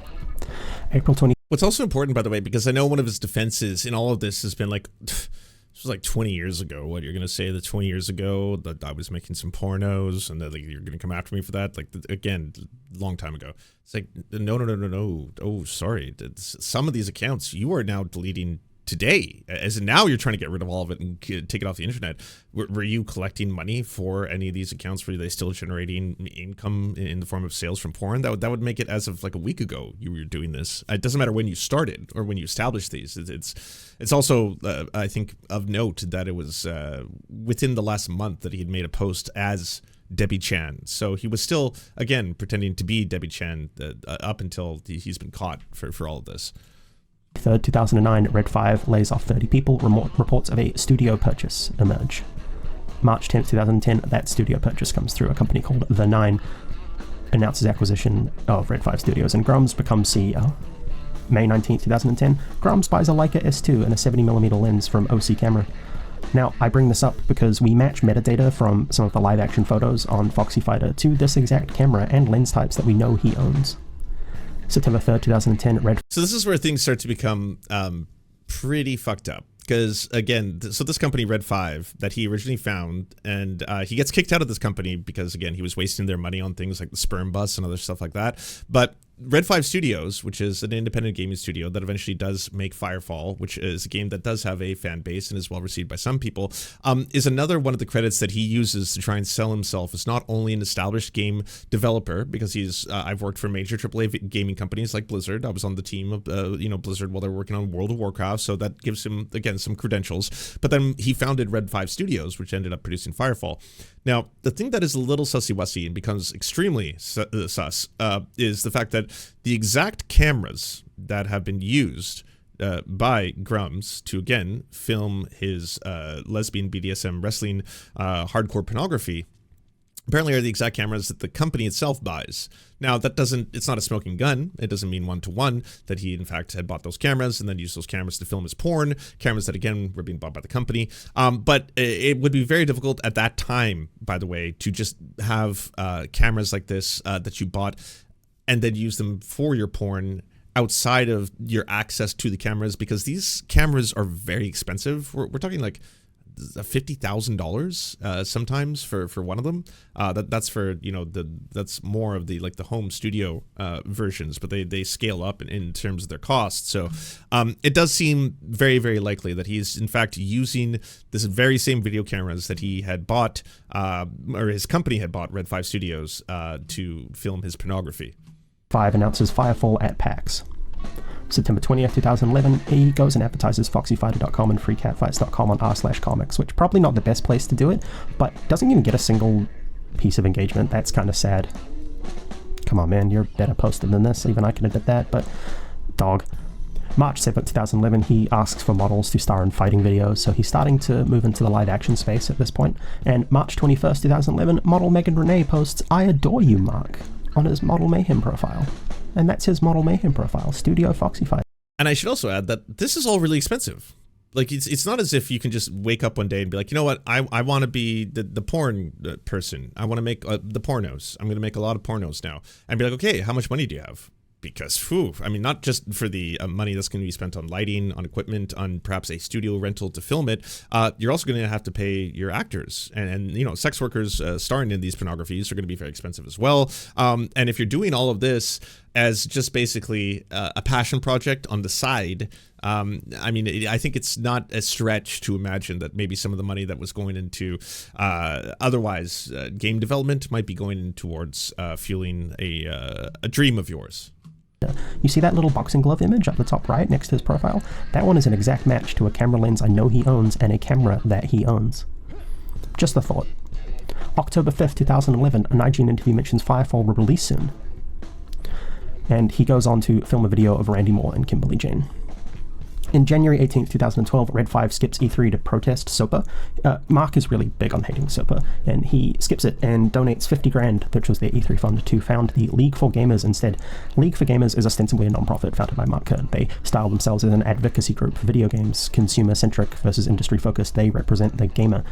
April 20th. What's also important, by the way, because I know one of his defenses in all of this has been like, this was like 20 years ago. What, you're going to say that 20 years ago that I was making some pornos and that, like, you're going to come after me for that? Like, again, long time ago. It's like, no. Oh, sorry. Some of these accounts you are now deleting today. As in now you're trying to get rid of all of it and take it off the internet. Were you collecting money for any of these accounts? Were they still generating income in the form of sales from porn? That would make it as of like a week ago you were doing this. It doesn't matter when you started or when you established these. It's also I think of note that it was within the last month that he had made a post as Debbie Chan. So he was still, again, pretending to be Debbie Chan up until he's been caught for all of this. 3rd, 2009, Red 5 lays off 30 people. Reports of a studio purchase emerge. March 10th, 2010, that studio purchase comes through. A company called The Nine announces acquisition of Red 5 Studios, and Grummz becomes CEO. May 19, 2010, Grummz buys a Leica S2 and a 70mm lens from OC Camera. Now, I bring this up because we match metadata from some of the live-action photos on Foxy Fighter to this exact camera and lens types that we know he owns. September 3rd, 2010, Red... So this is where things start to become pretty fucked up. Because, again, so this company, Red 5, that he originally found, and he gets kicked out of this company because, again, he was wasting their money on things like the sperm bus and other stuff like that. But Red 5 Studios, which is an independent gaming studio that eventually does make Firefall, which is a game that does have a fan base and is well received by some people, is another one of the credits that he uses to try and sell himself as not only an established game developer, because he's I've worked for major AAA gaming companies like Blizzard. I was on the team of Blizzard while they were working on World of Warcraft, so that gives him, again, some credentials. But then he founded Red 5 Studios, which ended up producing Firefall. Now, the thing that is a little sussy-wussy and becomes extremely sus is the fact that the exact cameras that have been used by Grummz to, again, film his lesbian BDSM wrestling hardcore pornography apparently are the exact cameras that the company itself buys. Now, that doesn't, it's not a smoking gun. It doesn't mean one-to-one that he, in fact, had bought those cameras and then used those cameras to film his porn, cameras that, again, were being bought by the company. But it would be very difficult at that time, by the way, to just have cameras like this that you bought and then use them for your porn outside of your access to the cameras, because these cameras are very expensive. We're talking like $50,000 sometimes for one of them. That's for, that's more of the like the home studio versions, but they scale up in terms of their cost. So it does seem very, very likely that he's in fact using this very same video cameras that he had bought, or his company had bought, Red 5 Studios, to film his pornography. 5 announces Firefall at PAX. September 20th, 2011, he goes and advertises foxyfighter.com and freecatfights.com on r/comics, which probably not the best place to do it, but doesn't even get a single piece of engagement. That's kind of sad. Come on, man, you're better posted than this. Even I can admit that, but dog. March 7th, 2011, he asks for models to star in fighting videos, so he's starting to move into the live action space at this point. And March 21st, 2011, model Megan Renee posts, "I adore you, Mark," on his Model Mayhem profile. And that's his Model Mayhem profile, Studio Foxy Fighter. And I should also add that this is all really expensive. Like, it's not as if you can just wake up one day and be like, you know what, I want to be the porn person. I want to make the pornos. I'm going to make a lot of pornos now. And be like, okay, how much money do you have? Because, I mean, not just for the money that's going to be spent on lighting, on equipment, on perhaps a studio rental to film it, you're also going to have to pay your actors. And sex workers starring in these pornographies are going to be very expensive as well. And if you're doing all of this as just basically a passion project on the side, I mean, I think it's not a stretch to imagine that maybe some of the money that was going into otherwise game development might be going in towards fueling a dream of yours. You see that little boxing glove image up the top right next to his profile? That one is an exact match to a camera lens I know he owns and a camera that he owns. Just a thought. October 5th, 2011, an IGN interview mentions Firefall will release soon. And he goes on to film a video of Randy Moore and Kimberly Jane. In January 18th, 2012, Red 5 skips E3 to protest SOPA. Mark is really big on hating SOPA, and he skips it and donates 50 grand, which was their E3 fund, to found the League for Gamers instead. League for Gamers is ostensibly a non-profit founded by Mark Kern. They style themselves as an advocacy group for video games, consumer-centric versus industry-focused. They represent the gamer.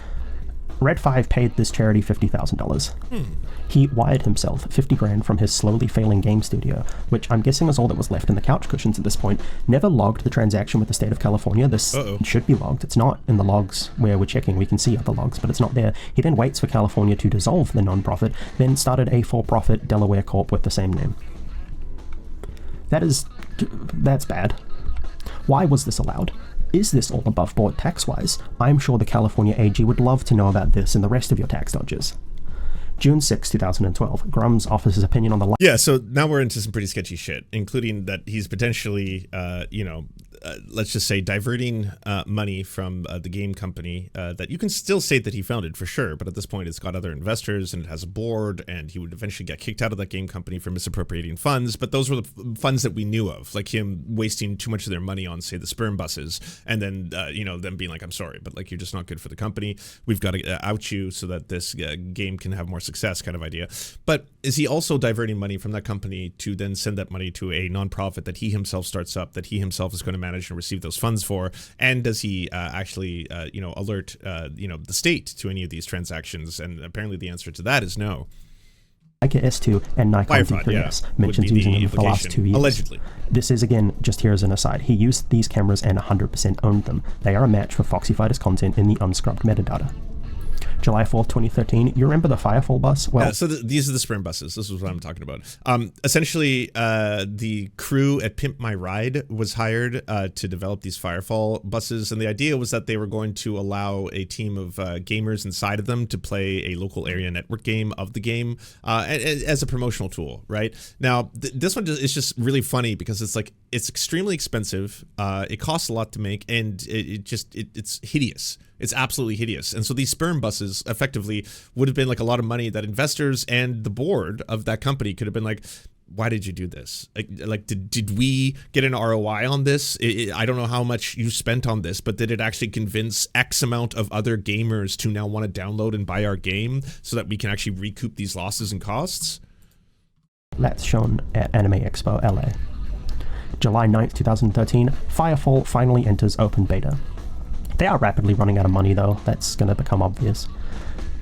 Red 5 paid this charity $50,000. He wired himself 50 grand from his slowly failing game studio, which I'm guessing is all that was left in the couch cushions at this point. Never logged the transaction with the state of California. This should be logged. It's not in the logs where we're checking. We can see other logs, but it's not there. He then waits for California to dissolve the non-profit, then started a for-profit Delaware Corp with the same name. That's bad. Why was this allowed? Is this all above board tax-wise? I'm sure the California AG would love to know about this and the rest of your tax dodges. June 6, 2012, Grummz offers his opinion on the... Yeah, so now we're into some pretty sketchy shit, including that he's potentially, let's just say, diverting money from the game company that you can still say that he founded for sure, but at this point it's got other investors and it has a board, and he would eventually get kicked out of that game company for misappropriating funds. But those were the funds that we knew of, like him wasting too much of their money on, say, the sperm buses, and then them being like, I'm sorry, but like, you're just not good for the company. We've got to out you so that this game can have more success success kind of idea. But is he also diverting money from that company to then send that money to a nonprofit that he himself starts up, that he himself is going to manage and receive those funds for? And does he actually, alert, the state to any of these transactions? And apparently the answer to that is no. Leica S2 and Nikon D3S mentions using them for the last 2 years. Allegedly. This is, again, just here as an aside. He used these cameras and 100% owned them. They are a match for Foxy Fighters content in the unscrubbed metadata. July 4th, 2013. You remember the Firefall bus? Well, yeah, so these are the sperm buses. This is what I'm talking about. Essentially, the crew at Pimp My Ride was hired to develop these Firefall buses, and the idea was that they were going to allow a team of gamers inside of them to play a local area network game of the game as a promotional tool, right? Now, this one is just really funny because it's extremely expensive. It costs a lot to make, and it's hideous. It's absolutely hideous. And so these sperm buses effectively would have been like a lot of money that investors and the board of that company could have been like, why did you do this? Did we get an ROI on this? I don't know how much you spent on this, but did it actually convince X amount of other gamers to now want to download and buy our game so that we can actually recoup these losses and costs? That's shown at Anime Expo LA. July 9th, 2013, Firefall finally enters open beta. They are rapidly running out of money, though. That's going to become obvious.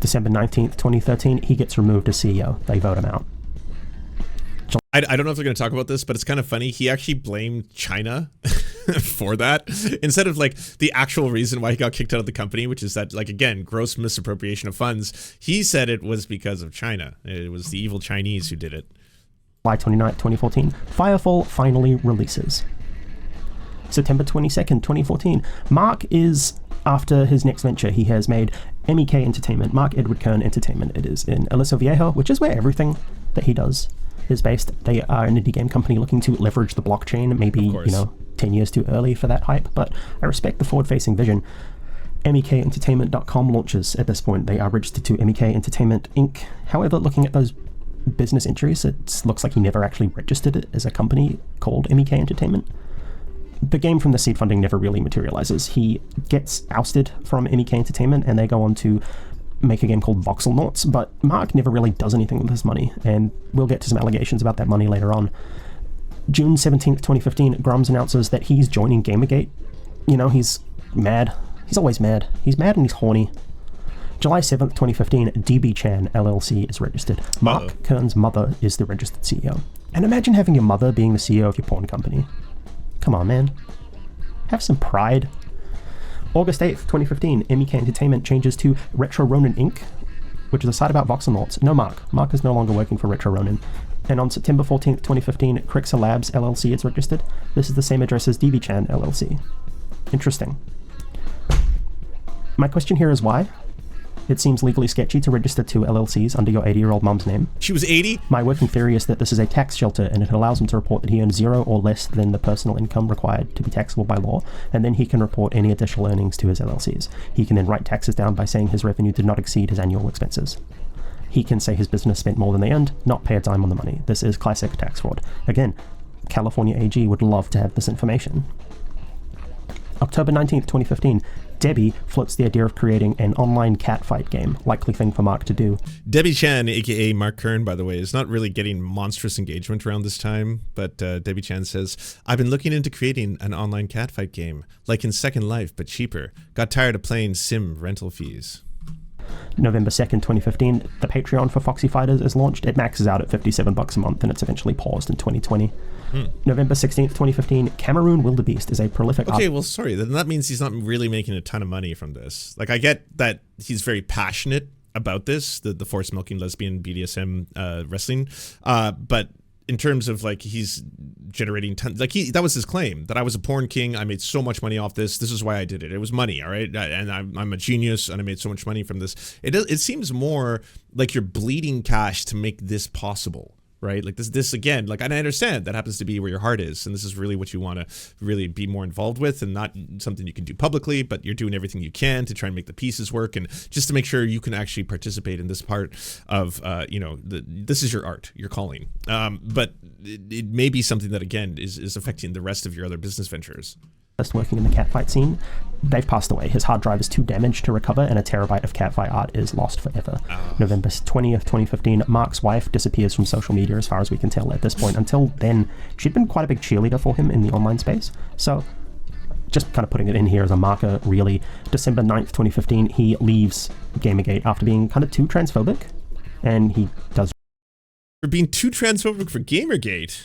December 19th, 2013, he gets removed as CEO. They vote him out. I don't know if they're going to talk about this, but it's kind of funny. He actually blamed China for that instead of the actual reason why he got kicked out of the company, which is that, again, gross misappropriation of funds. He said it was because of China. It was the evil Chinese who did it. July 29th, 2014, Firefall finally releases. September 22nd, 2014, Mark is, after his next venture, he has made MEK Entertainment, Mark Edward Kern Entertainment. It is in Aliso Viejo, which is where everything that he does is based. They are an indie game company looking to leverage the blockchain, maybe, 10 years too early for that hype, but I respect the forward-facing vision. MEKentertainment.com launches at this point. They are registered to MEK Entertainment Inc. However, looking at those business entries, it looks like he never actually registered it as a company called MEK Entertainment. The game from the seed funding never really materializes. He gets ousted from MEK Entertainment and they go on to make a game called Voxel Noughts, but Mark never really does anything with his money, and we'll get to some allegations about that money later on. June 17th, 2015, Grummz announces that he's joining Gamergate. He's mad. He's always mad. He's mad and he's horny. July 7th, 2015, DB Chan LLC is registered. Mark Kern's mother is the registered CEO. And imagine having your mother being the CEO of your porn company. Come on, man. Have some pride. August 8th, 2015, MEK Entertainment changes to Retro Ronin Inc., which is a site about voxel noughts. No Mark. Mark is no longer working for Retro Ronin. And on September 14th, 2015, Crixa Labs LLC is registered. This is the same address as DB Chan LLC. Interesting. My question here is why? It seems legally sketchy to register two LLCs under your 80-year-old mom's name. She was 80? My working theory is that this is a tax shelter and it allows him to report that he earns zero or less than the personal income required to be taxable by law, and then he can report any additional earnings to his LLCs. He can then write taxes down by saying his revenue did not exceed his annual expenses. He can say his business spent more than they earned, not pay a dime on the money. This is classic tax fraud. Again, California AG would love to have this information. October 19th, 2015, Debbie floats the idea of creating an online catfight game. Likely thing for Mark to do. Debbie Chan, aka Mark Kern, by the way, is not really getting monstrous engagement around this time, but Debbie Chan says, I've been looking into creating an online catfight game, like in Second Life, but cheaper. Got tired of playing sim rental fees. November 2nd, 2015, the Patreon for Foxy Fighters is launched. It maxes out at $57 a month and it's eventually paused in 2020. November 16th, 2015, Cameroon Wildebeest is a prolific... Okay, well, sorry, then that means he's not really making a ton of money from this. I get that he's very passionate about this, the force milking lesbian BDSM wrestling, but in terms of he's generating tons, that was his claim, that I was a porn king, I made so much money off this is why I did it. It was money, all right? And I'm a genius and I made so much money from this. It seems more like you're bleeding cash to make this possible. Right? This again, and I understand that happens to be where your heart is, and this is really what you want to really be more involved with, and not something you can do publicly, but you're doing everything you can to try and make the pieces work, and just to make sure you can actually participate in this part of, this is your art, your calling. But it may be something that, again, is affecting the rest of your other business ventures. working in the catfight scene. They've passed away. His hard drive is too damaged to recover, and a terabyte of catfight art is lost forever. November 20th, 2015, Mark's wife disappears from social media as far as we can tell at this point. Until then, she'd been quite a big cheerleader for him in the online space. So just kind of putting it in here as a marker, really. December 9th, 2015, he leaves Gamergate after being kind of too transphobic, and he does... For being too transphobic for Gamergate.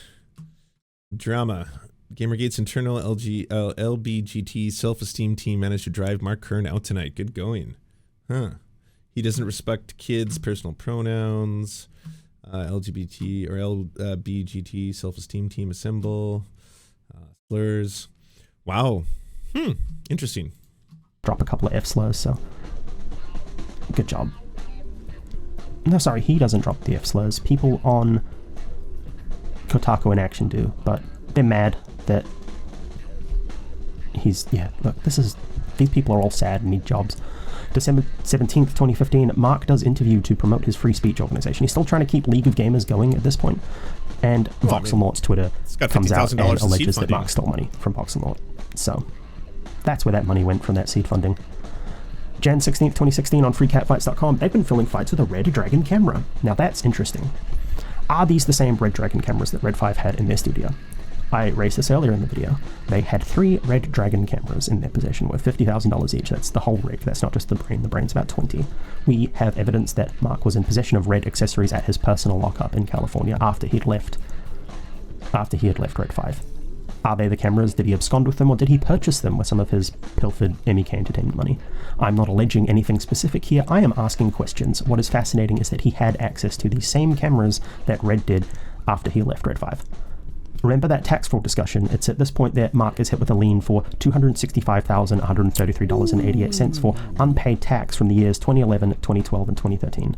Drama. Gamergate's internal LBGT self-esteem team managed to drive Mark Kern out tonight. Good going. Huh. He doesn't respect kids' personal pronouns. LGBT or LBGT self-esteem team assemble. Slurs. Wow. Interesting. Drop a couple of F slurs, so good job. No, sorry, he doesn't drop the F slurs. People on Kotaku in Action do, but they're mad that he's... Yeah, look, these people are all sad and need jobs. December 17th, 2015, Mark does interview to promote his free speech organization. He's still trying to keep League of Gamers going at this point. And Voxelnort's Twitter comes out and alleges that Mark stole money from Voxelnort. So that's where that money went from that seed funding. Jan 16th, 2016 on freecatfights.com, they've been filming fights with a Red Dragon camera. Now that's interesting. Are these the same Red Dragon cameras that Red 5 had in their studio? I raised this earlier in the video. They had 3 Red Dragon cameras in their possession worth $50,000 each. That's the whole rig. That's not just the brain. The brain's about 20. We have evidence that Mark was in possession of Red accessories at his personal lockup in California after he had left Red 5. Are they the cameras? Did he abscond with them, or did he purchase them with some of his pilfered MEK Entertainment money? I'm not alleging anything specific here. I am asking questions. What is fascinating is that he had access to the same cameras that Red did after he left Red 5. Remember that tax fraud discussion? It's at this point that Mark is hit with a lien for $265,133.88 for unpaid tax from the years 2011, 2012, and 2013.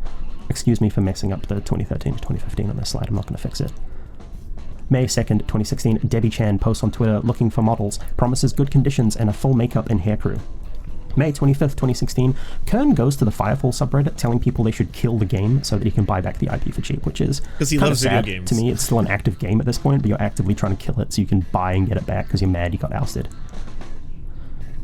Excuse me for messing up the 2013 to 2015 on this slide. I'm not going to fix it. May 2nd, 2016, Debbie Chan posts on Twitter looking for models, promises good conditions and a full makeup and hair crew. May 25th, 2016, Kern goes to the Firefall subreddit telling people they should kill the game so that he can buy back the IP for cheap, which is because he loves video games. To me, it's still an active game at this point, but you're actively trying to kill it so you can buy and get it back because you're mad you got ousted.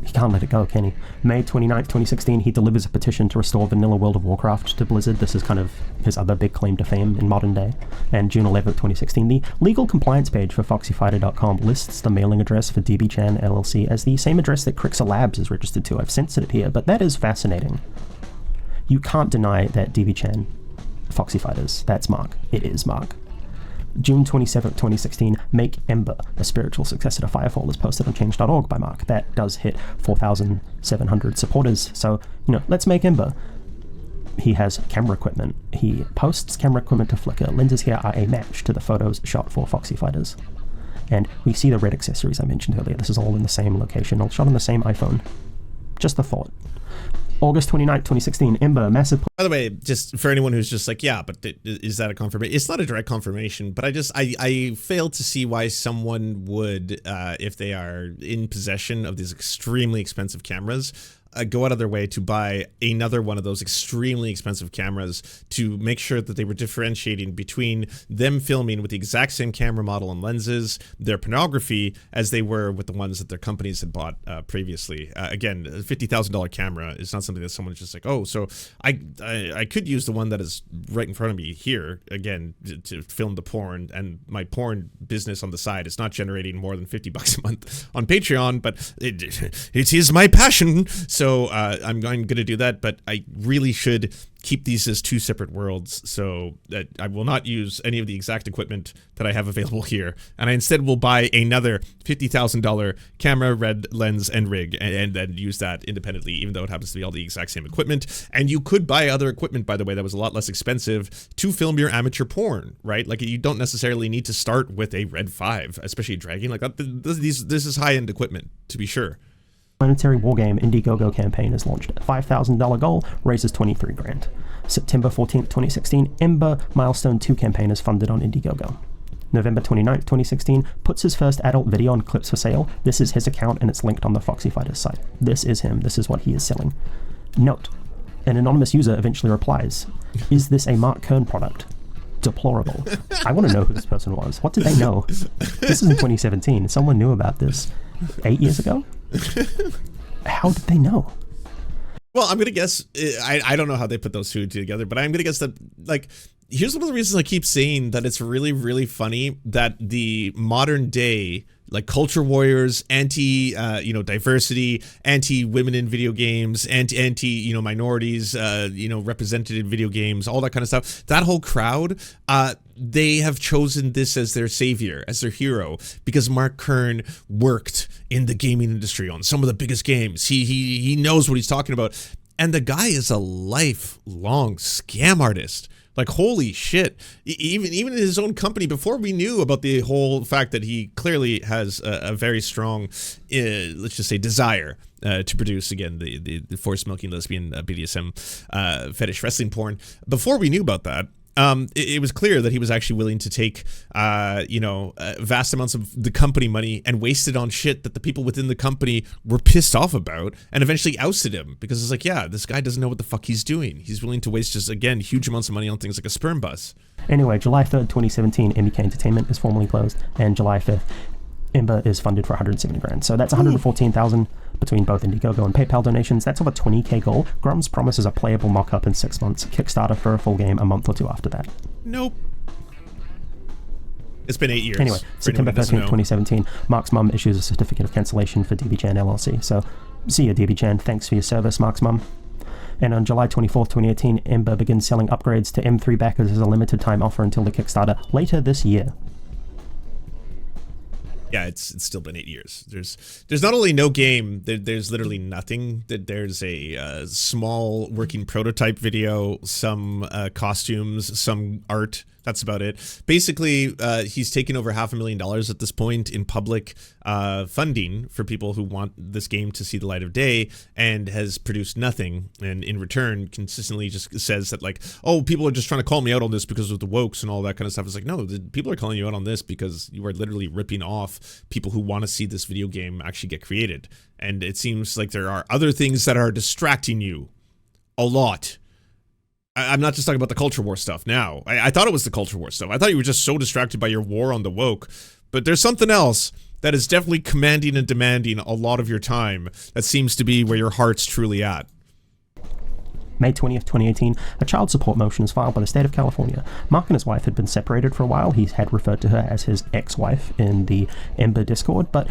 He can't let it go, can he? May 29th, 2016, he delivers a petition to restore vanilla World of Warcraft to Blizzard. This is kind of his other big claim to fame in modern day. And June 11th, 2016, the legal compliance page for foxyfighter.com lists the mailing address for DBChan LLC as the same address that Crixer Labs is registered to. I've censored it here, but that is fascinating. You can't deny that DBChan Foxy Fighters, that's Mark. It is Mark. June 27th, 2016, Make Ember, a spiritual successor to Firefall, is posted on change.org by Mark. That does hit 4,700 supporters, so, let's make Ember. He has camera equipment. He posts camera equipment to Flickr. Lenses here are a match to the photos shot for Foxy Fighters. And we see the red accessories I mentioned earlier. This is all in the same location, all shot on the same iPhone. Just a thought. August 29th, 2016, Ember, massive... By the way, just for anyone who's just like, yeah, but is that a confirmation? It's not a direct confirmation, but I fail to see why someone would, if they are in possession of these extremely expensive cameras, go out of their way to buy another one of those extremely expensive cameras to make sure that they were differentiating between them filming with the exact same camera model and lenses, their pornography, as they were with the ones that their companies had bought previously. Again, a $50,000 camera is not something that someone's just like, oh, so I could use the one that is right in front of me here, again, to film the porn, and my porn business on the side is not generating more than $50 a month on Patreon, but it is my passion. So I'm going to do that, but I really should keep these as 2 separate worlds, so that I will not use any of the exact equipment that I have available here, and I instead will buy another $50,000 camera, red lens, and rig, and then use that independently, even though it happens to be all the exact same equipment. And you could buy other equipment, by the way, that was a lot less expensive to film your amateur porn, right? Like, you don't necessarily need to start with a Red 5, especially dragging like that. This is high-end equipment, to be sure. Planetary Wargame Indiegogo campaign is launched. $5,000 goal raises $23,000. September 14th, 2016, Ember Milestone 2 campaign is funded on Indiegogo. November 29th, 2016, puts his first adult video on Clips for sale. This is his account and it's linked on the Foxy Fighters site. This is him. This is what he is selling. Note, an anonymous user eventually replies, is this a Mark Kern product? Deplorable. I want to know who this person was. What did they know? This is in 2017. Someone knew about this. 8 years ago? How did they know? Well, I'm going to guess, I don't know how they put those two together, but I'm going to guess that, like, here's one of the reasons I keep saying that it's really, really funny that the modern day, like, culture warriors, diversity, anti-women in video games, anti, minorities, represented in video games, all that kind of stuff, that whole crowd, they have chosen this as their savior, as their hero, because Mark Kern worked in the gaming industry on some of the biggest games. He knows what he's talking about. And the guy is a lifelong scam artist. Like, holy shit. Even in his own company, before we knew about the whole fact that he clearly has a very strong, let's just say, desire to produce, again, the force milking lesbian BDSM fetish wrestling porn. Before we knew about that, it was clear that he was actually willing to take, vast amounts of the company money and waste it on shit that the people within the company were pissed off about, and eventually ousted him because it's like, yeah, this guy doesn't know what the fuck he's doing. He's willing to waste just, again, huge amounts of money on things like a sperm bus. Anyway, July 3rd, 2017, MBK Entertainment is formally closed, and July 5th, Ember is funded for 170 grand. So that's 114,000 between both Indiegogo and PayPal donations. That's over 20k goal. Grummz promises a playable mock-up in 6 months. Kickstarter for a full game a month or two after that. Nope. It's been 8 years. Anyway, September 13th, 2017, Mark's mum issues a certificate of cancellation for DBChan LLC. So, see you, DBChan. Thanks for your service, Mark's mum. And on July 24th, 2018, Ember begins selling upgrades to M3 backers as a limited time offer until the Kickstarter later this year. Yeah, it's still been 8 years. There's not only no game, there's literally nothing. There's a small working prototype video, some costumes, some art. That's about it. Basically, he's taken over $500,000 at this point in public funding for people who want this game to see the light of day, and has produced nothing. And in return, consistently just says that, like, oh, people are just trying to call me out on this because of the wokes and all that kind of stuff. It's like, no, people are calling you out on this because you are literally ripping off people who want to see this video game actually get created. And it seems like there are other things that are distracting you a lot. I'm not just talking about the culture war stuff now. I thought it was the culture war stuff. I thought you were just so distracted by your war on the woke. But there's something else that is definitely commanding and demanding a lot of your time. That seems to be where your heart's truly at. May 20th, 2018, a child support motion is filed by the state of California. Mark and his wife had been separated for a while. He had referred to her as his ex-wife in the Ember Discord, but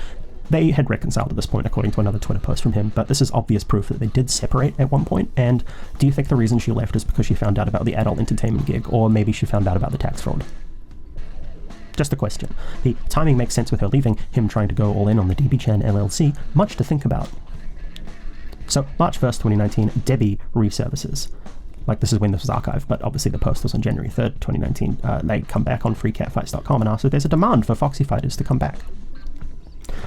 they had reconciled at this point, according to another Twitter post from him, but this is obvious proof that they did separate at one point. And do you think the reason she left is because she found out about the adult entertainment gig, or maybe she found out about the tax fraud? Just a question. The timing makes sense with her leaving, him trying to go all in on the DBChan LLC, much to think about. So, March 1st, 2019, Debbie resurfaces. Like, this is when this was archived, but obviously the post was on January 3rd, 2019. They come back on freecatfights.com and ask if there's a demand for Foxy Fighters to come back.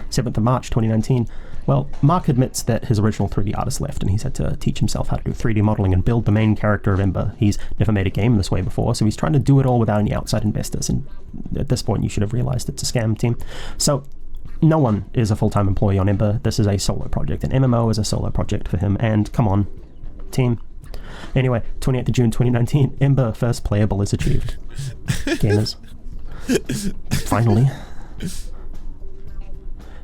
7th of March 2019, well, Mark admits that his original 3D artist left and he's had to teach himself how to do 3D modeling and build the main character of Ember. He's never made a game this way before, so he's trying to do it all without any outside investors, and at this point you should have realized it's a scam, team. So, no one is a full-time employee on Ember. This is a solo project. An MMO is a solo project for him, and come on, team. Anyway, 28th of June 2019, Ember first playable is achieved. Gamers. Finally.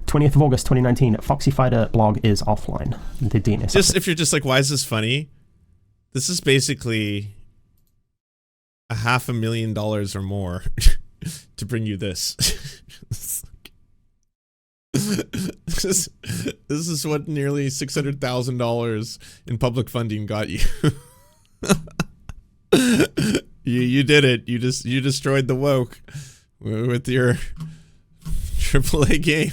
20th of August 2019, Foxy Fighter blog is offline. The DNS. Just if you're just like, why is this funny? This is basically $500,000 or more to bring you this. This is what nearly $600,000 in public funding got you. You did it. You destroyed the woke with your AAA game.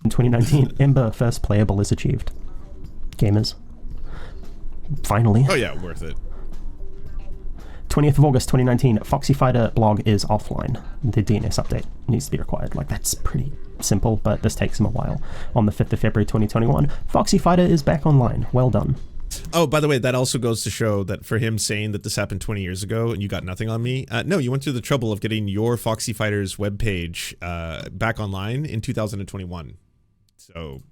In 2019, Ember first playable is achieved. Gamers. Finally. Oh yeah, worth it. 20th of August 2019, Foxy Fighter blog is offline. The DNS update needs to be required. Like, that's pretty simple, but this takes him a while. On the 5th of February 2021, Foxy Fighter is back online. Well done. Oh, by the way, that also goes to show that for him saying that this happened 20 years ago and you got nothing on me, no, you went through the trouble of getting your Foxy Fighters webpage back online in 2021. So...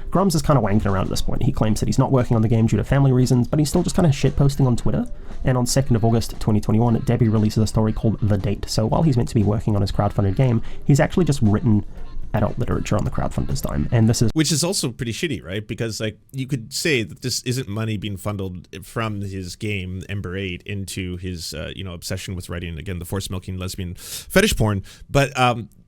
Grummz is kind of wanking around at this point. He claims that he's not working on the game due to family reasons, but he's still just kind of shitposting on Twitter. And on 2nd of August 2021, Debbie releases a story called The Date. So while he's meant to be working on his crowdfunded game, he's actually just written adult literature on the crowdfunder's dime. And this is... Which is also pretty shitty, right? Because, like, you could say that this isn't money being funneled from his game, Ember 8, into his, obsession with writing, again, the force-milking lesbian fetish porn, but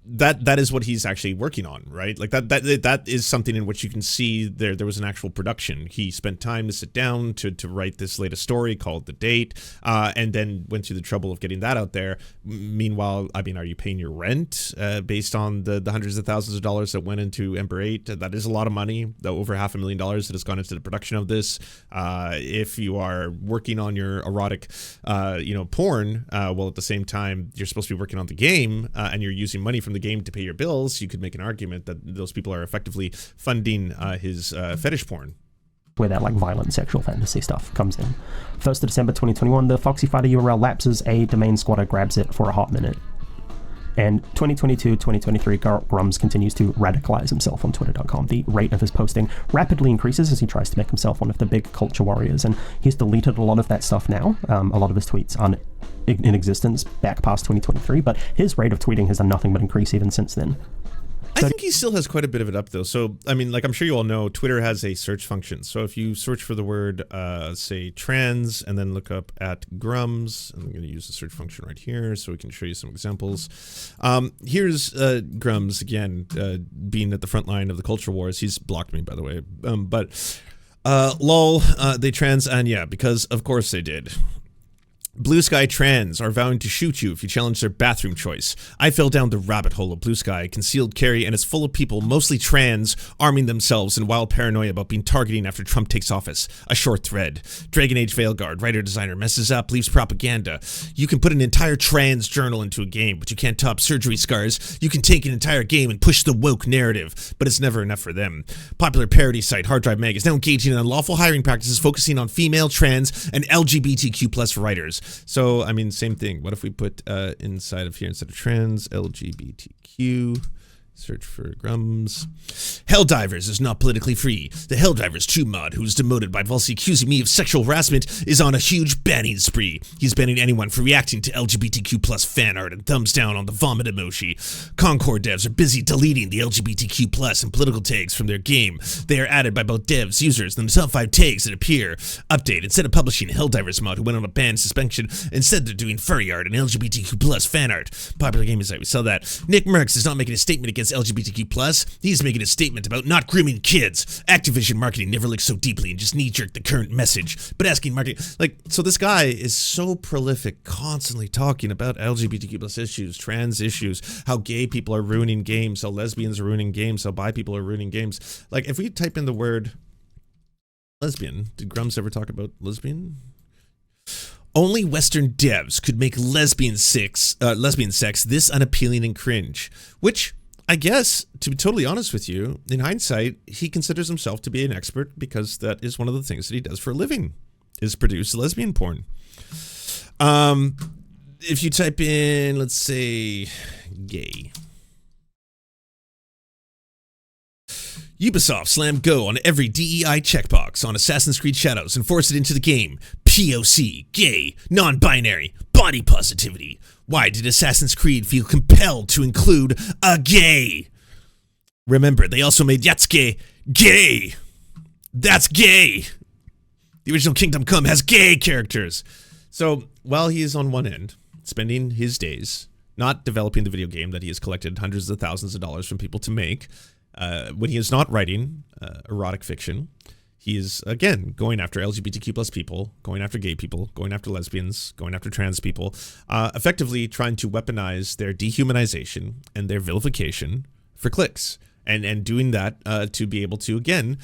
that is what he's actually working on, right? Like that is something in which you can see there was an actual production. He spent time to sit down to write this latest story called The Date, and then went through the trouble of getting that out there. Meanwhile, I mean, are you paying your rent based on the hundreds of thousands of dollars that went into Ember 8? That is a lot of money, though, over $500,000 that has gone into the production of this. If you are working on your erotic, porn, while at the same time you're supposed to be working on the game, and you're using money from the game to pay your bills, you could make an argument that those people are effectively funding his fetish porn. Where that like violent sexual fantasy stuff comes in. 1st of December 2021, the Foxy Fighter URL lapses, a domain squatter grabs it for a hot minute. And 2022-2023, Grummz continues to radicalize himself on Twitter.com. The rate of his posting rapidly increases as he tries to make himself one of the big culture warriors, and he's deleted a lot of that stuff now. A lot of his tweets aren't in existence back past 2023, but his rate of tweeting has done nothing but increase even since then. I think he still has quite a bit of it up, though. So, I mean, like I'm sure you all know, Twitter has a search function. So if you search for the word, say, trans, and then look up at Grummz, I'm going to use the search function right here so we can show you some examples. Here's Grummz, again, being at the front line of the culture wars. He's blocked me, by the way. Lol, they trans, and yeah, because of course they did. Blue Sky Trans are vowing to shoot you if you challenge their bathroom choice. I fell down the rabbit hole of Blue Sky concealed carry, and it's full of people, mostly trans, arming themselves in wild paranoia about being targeting after Trump takes office. A short thread. Dragon Age Veilguard, writer-designer, messes up, leaves propaganda. You can put an entire trans journal into a game, but you can't top surgery scars. You can take an entire game and push the woke narrative, but it's never enough for them. Popular parody site Hard Drive Mag is now engaging in unlawful hiring practices focusing on female, trans, and LGBTQ+ writers. So, I mean, same thing. What if we put inside of here, instead of trans, LGBTQ, search for Grummz. Helldivers is not politically free. The Helldivers 2 mod, who was demoted by falsely accusing me of sexual harassment, is on a huge banning spree. He's banning anyone for reacting to LGBTQ+ fan art and thumbs down on the vomit emoji. Concord devs are busy deleting the LGBTQ+ and political tags from their game. They are added by both devs, users, and the top 5 tags that appear. Update, instead of publishing Helldivers mod, who went on a ban suspension, instead they're doing furry art and LGBTQ+ fan art. Popular gaming site, we saw that. Nick Merckx is not making a statement against LGBTQ+, he's making a statement about not grooming kids. Activision marketing never looked so deeply and just knee-jerk the current message. But asking marketing, so this guy is so prolific, constantly talking about LGBTQ+ issues, trans issues, how gay people are ruining games, how lesbians are ruining games, how bi people are ruining games. Like, if we type in the word lesbian, did Grummz ever talk about lesbian? Only Western devs could make lesbian sex this unappealing and cringe, which, I guess, to be totally honest with you, in hindsight, he considers himself to be an expert because that is one of the things that he does for a living, is produce lesbian porn. If you type in, let's say, gay. Ubisoft slammed Go on every DEI checkbox on Assassin's Creed Shadows and forced it into the game. POC, gay, non-binary, body positivity. Why did Assassin's Creed feel compelled to include a gay? Remember, they also made Yatsuke gay. That's gay. The original Kingdom Come has gay characters. So while he is on one end, spending his days not developing the video game that he has collected hundreds of thousands of dollars from people to make, when he is not writing erotic fiction, he is, again, going after LGBTQ+ people, going after gay people, going after lesbians, going after trans people, effectively trying to weaponize their dehumanization and their vilification for clicks, and doing that to be able to, again,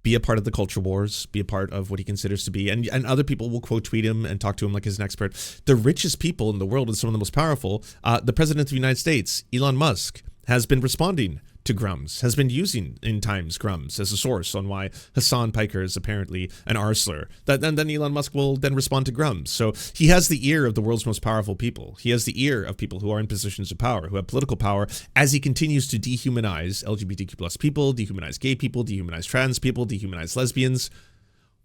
be a part of the culture wars, be a part of what he considers to be, and other people will quote tweet him and talk to him like he's an expert. The richest people in the world and some of the most powerful, the President of the United States, Elon Musk, has been responding to Grummz, has been using in times Grummz as a source on why Hassan Piker is apparently an arsler. Then Elon Musk will then respond to Grummz. So he has the ear of the world's most powerful people. He has the ear of people who are in positions of power, who have political power, as he continues to dehumanize LGBTQ+ people, dehumanize gay people, dehumanize trans people, dehumanize lesbians,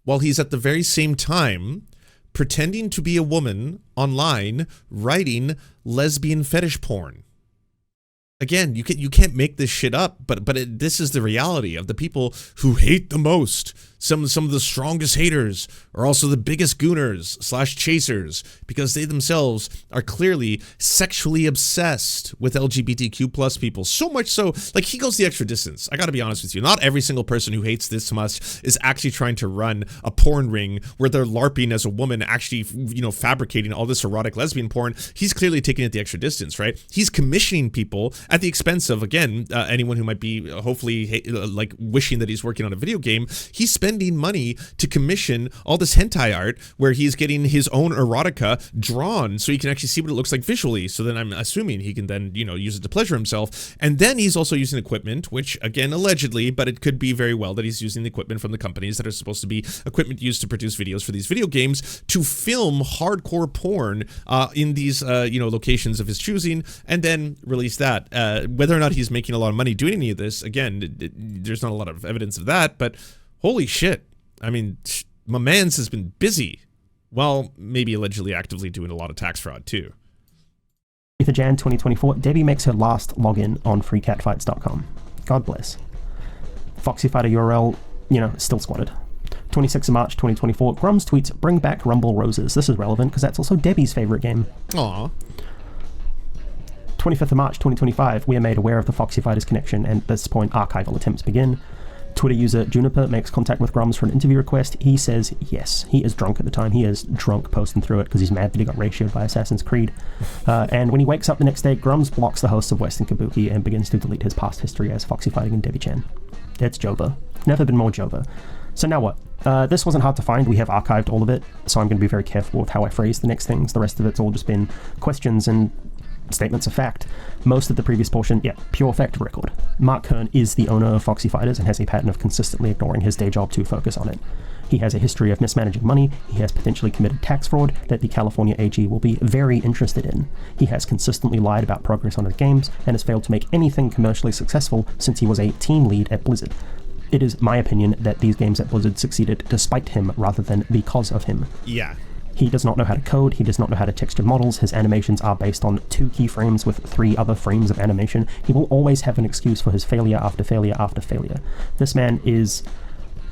while he's at the very same time pretending to be a woman online writing lesbian fetish porn. Again, you can't make this shit up, but this is the reality of the people who hate the most. Some of the strongest haters are also the biggest gooners / chasers, because they themselves are clearly sexually obsessed with LGBTQ plus people. So much so, like, he goes the extra distance. I gotta be honest with you. Not every single person who hates this much is actually trying to run a porn ring where they're LARPing as a woman, actually, fabricating all this erotic lesbian porn. He's clearly taking it the extra distance, right? He's commissioning people at the expense of, again, anyone who might be hopefully like wishing that he's working on a video game. He's spending money to commission all this hentai art where he's getting his own erotica drawn so he can actually see what it looks like visually. So then I'm assuming he can then, use it to pleasure himself. And then he's also using equipment, which, again, allegedly, but it could be very well that he's using the equipment from the companies that are supposed to be equipment used to produce videos for these video games to film hardcore porn in these, locations of his choosing, and then release that. Whether or not he's making a lot of money doing any of this, again, there's not a lot of evidence of that, but holy shit. I mean, my man's has been busy. Well, maybe allegedly actively doing a lot of tax fraud too. For Jan 2024, Debbie makes her last login on freecatfights.com. God bless. Foxy Fighter URL, still squatted. 26th of March 2024, Grummz tweets, "Bring back Rumble Roses." This is relevant because that's also Debbie's favorite game. Aww. 25th of March 2025, we are made aware of the Foxy Fighters connection, and at this point, archival attempts begin. Twitter user Juniper makes contact with Grummz for an interview request. He says yes. He is drunk at the time. He is drunk posting through it because he's mad that he got ratioed by Assassin's Creed. And when he wakes up the next day, Grummz blocks the hosts of Western Kabuki and begins to delete his past history as Foxy Fighting and Debbie Chan. It's Jova. Never been more Jova. So now what? This wasn't hard to find. We have archived all of it, so I'm going to be very careful with how I phrase the next things. The rest of it's all just been questions and statements of fact. Most of the previous portion, pure fact record. Mark Kern is the owner of Foxy Fighters and has a pattern of consistently ignoring his day job to focus on it. He has a history of mismanaging money. He has potentially committed tax fraud that the California AG will be very interested in. He has consistently lied about progress on his games and has failed to make anything commercially successful since he was a team lead at Blizzard. It is my opinion that these games at Blizzard succeeded despite him rather than because of him. Yeah. He does not know how to code, he does not know how to texture models, his animations are based on 2 keyframes with 3 other frames of animation. He will always have an excuse for his failure after failure after failure. This man is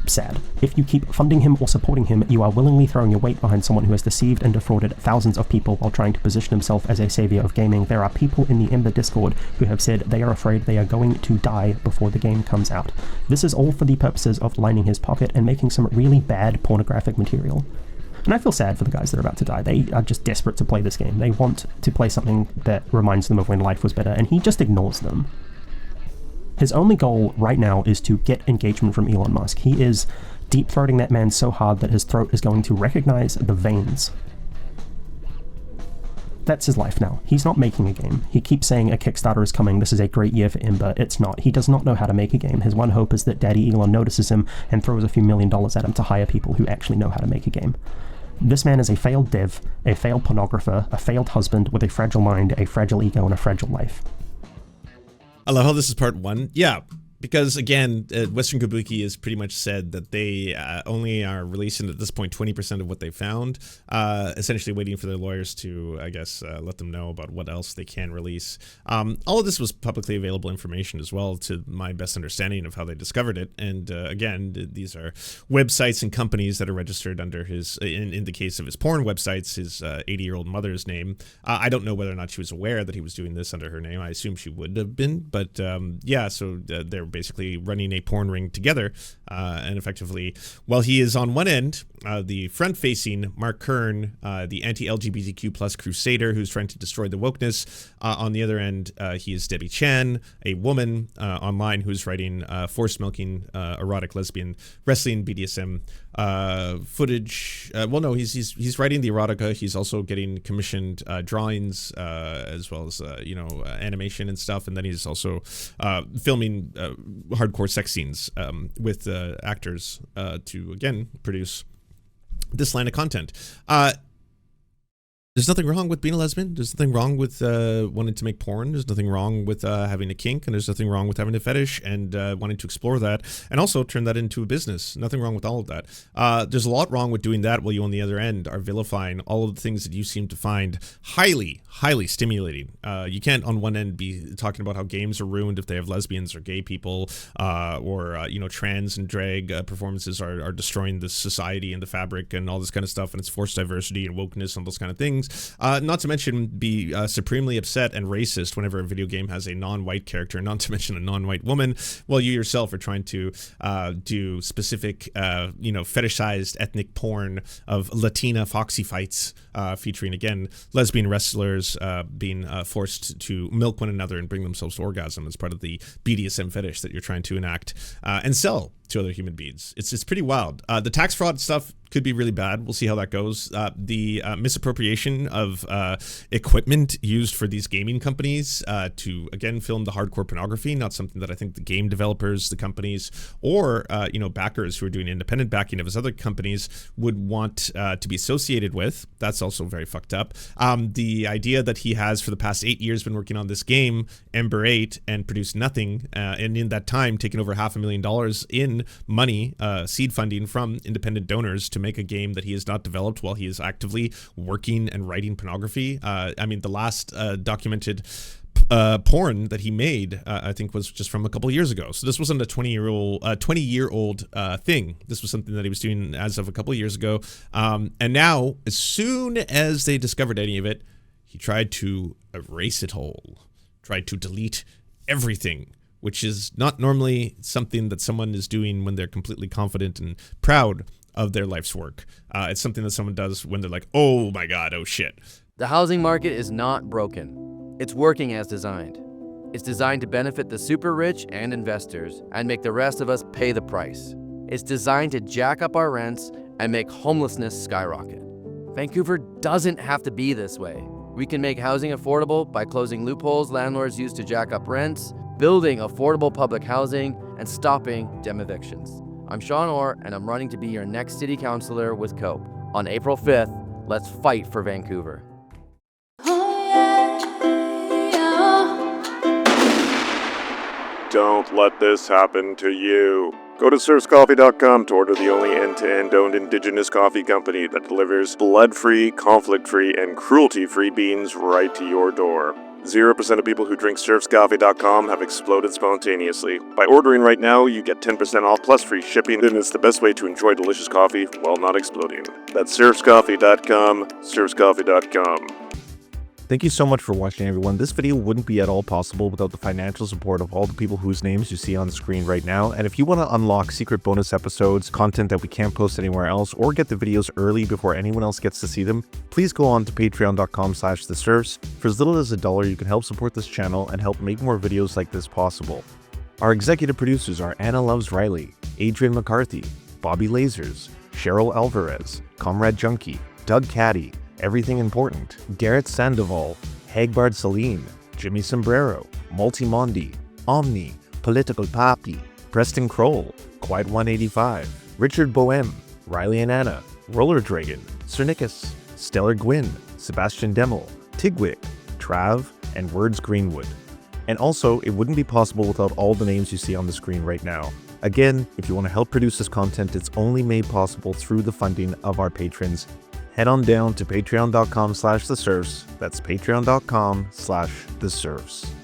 sad. If you keep funding him or supporting him, you are willingly throwing your weight behind someone who has deceived and defrauded thousands of people while trying to position himself as a savior of gaming. There are people in the Ember Discord who have said they are afraid they are going to die before the game comes out. This is all for the purposes of lining his pocket and making some really bad pornographic material. And I feel sad for the guys that are about to die. They are just desperate to play this game. They want to play something that reminds them of when life was better, and he just ignores them. His only goal right now is to get engagement from Elon Musk. He is deep-throating that man so hard that his throat is going to recognize the veins. That's his life now. He's not making a game. He keeps saying a Kickstarter is coming, this is a great year for Ember. It's not. He does not know how to make a game. His one hope is that Daddy Elon notices him and throws a few $1 million at him to hire people who actually know how to make a game. This man is a failed dev, a failed pornographer, a failed husband with a fragile mind, a fragile ego, and a fragile life. I love how this is part 1. Yeah, because again, Western Kabuki has pretty much said that they only are releasing at this point 20% of what they found, essentially waiting for their lawyers to, I guess, let them know about what else they can release. All of this was publicly available information as well, to my best understanding of how they discovered it. And again, these are websites and companies that are registered under his, in the case of his porn websites, his 80-year-old mother's name. I don't know whether or not she was aware that he was doing this under her name. I assume she would have been, but yeah, so they're basically running a porn ring together, and effectively, while he is on one end, the front-facing Mark Kern, the anti-LGBTQ plus crusader who's trying to destroy the wokeness, on the other end, he is Debbie Chan, a woman online who's writing force-milking erotic lesbian wrestling BDSM footage. Well, no, he's writing the erotica. He's also getting commissioned drawings, as well as animation and stuff, and then he's also filming hardcore sex scenes with actors to again produce this line of content. There's nothing wrong with being a lesbian. There's nothing wrong with wanting to make porn. There's nothing wrong with having a kink, and there's nothing wrong with having a fetish and wanting to explore that and also turn that into a business. Nothing wrong with all of that. There's a lot wrong with doing that while you on the other end are vilifying all of the things that you seem to find highly, highly stimulating. You can't on one end be talking about how games are ruined if they have lesbians or gay people or trans and drag performances are destroying the society and the fabric and all this kind of stuff, and it's forced diversity and wokeness and those kind of things. Not to mention be supremely upset and racist whenever a video game has a non-white character, not to mention a non-white woman, while you yourself are trying to do specific, fetishized ethnic porn of Latina foxy fights featuring, again, lesbian wrestlers being forced to milk one another and bring themselves to orgasm as part of the BDSM fetish that you're trying to enact and sell to other human beings. It's pretty wild. The tax fraud stuff could be really bad. We'll see how that goes. The misappropriation of equipment used for these gaming companies to, again, film the hardcore pornography, not something that I think the game developers, the companies, or, backers who are doing independent backing of his other companies would want to be associated with. That's also very fucked up. The idea that he has, for the past 8 years, been working on this game, Ember 8, and produced nothing, and in that time, taken over $500,000 in money, seed funding from independent donors to make a game that he has not developed while he is actively working and writing pornography. The last documented porn that he made, I think, was just from a couple of years ago. So this wasn't a 20-year-old thing. This was something that he was doing as of a couple of years ago. And now, as soon as they discovered any of it, he tried to erase it all, tried to delete everything, which is not normally something that someone is doing when they're completely confident and proud of their life's work. It's something that someone does when they're like, oh my God, oh shit. The housing market is not broken. It's working as designed. It's designed to benefit the super rich and investors and make the rest of us pay the price. It's designed to jack up our rents and make homelessness skyrocket. Vancouver doesn't have to be this way. We can make housing affordable by closing loopholes landlords use to jack up rents, building affordable public housing, and stopping dem evictions. I'm Sean Orr, and I'm running to be your next city councillor with COPE. On April 5th, let's fight for Vancouver. Don't let this happen to you. Go to serfscoffee.com to order the only end-to-end owned indigenous coffee company that delivers blood-free, conflict-free, and cruelty-free beans right to your door. 0% of people who drink serfscoffee.com have exploded spontaneously. By ordering right now, you get 10% off plus free shipping, and it's the best way to enjoy delicious coffee while not exploding. That's serfscoffee.com, serfscoffee.com. Thank you so much for watching, everyone. This video wouldn't be at all possible without the financial support of all the people whose names you see on the screen right now. And if you want to unlock secret bonus episodes, content that we can't post anywhere else, or get the videos early before anyone else gets to see them, please go on to patreon.com/theserfs. For as little as $1, you can help support this channel and help make more videos like this possible. Our executive producers are Anna Loves Riley, Adrian McCarthy, Bobby Lasers, Cheryl Alvarez, Comrade Junkie, Doug Caddy, Everything Important, Garrett Sandoval, Hagbard Saline, Jimmy Sombrero, Multimondi, Omni, Political Papi, Preston Kroll, Quiet 185, Richard Boehm, Riley and Anna, Roller Dragon, Cernicus, Stellar Gwyn, Sebastian Demel, Tigwig, Trav, and Words Greenwood. And also, it wouldn't be possible without all the names you see on the screen right now. Again, if you want to help produce this content, it's only made possible through the funding of our patrons. Head on down to patreon.com/theserfs. That's patreon.com/theserfs.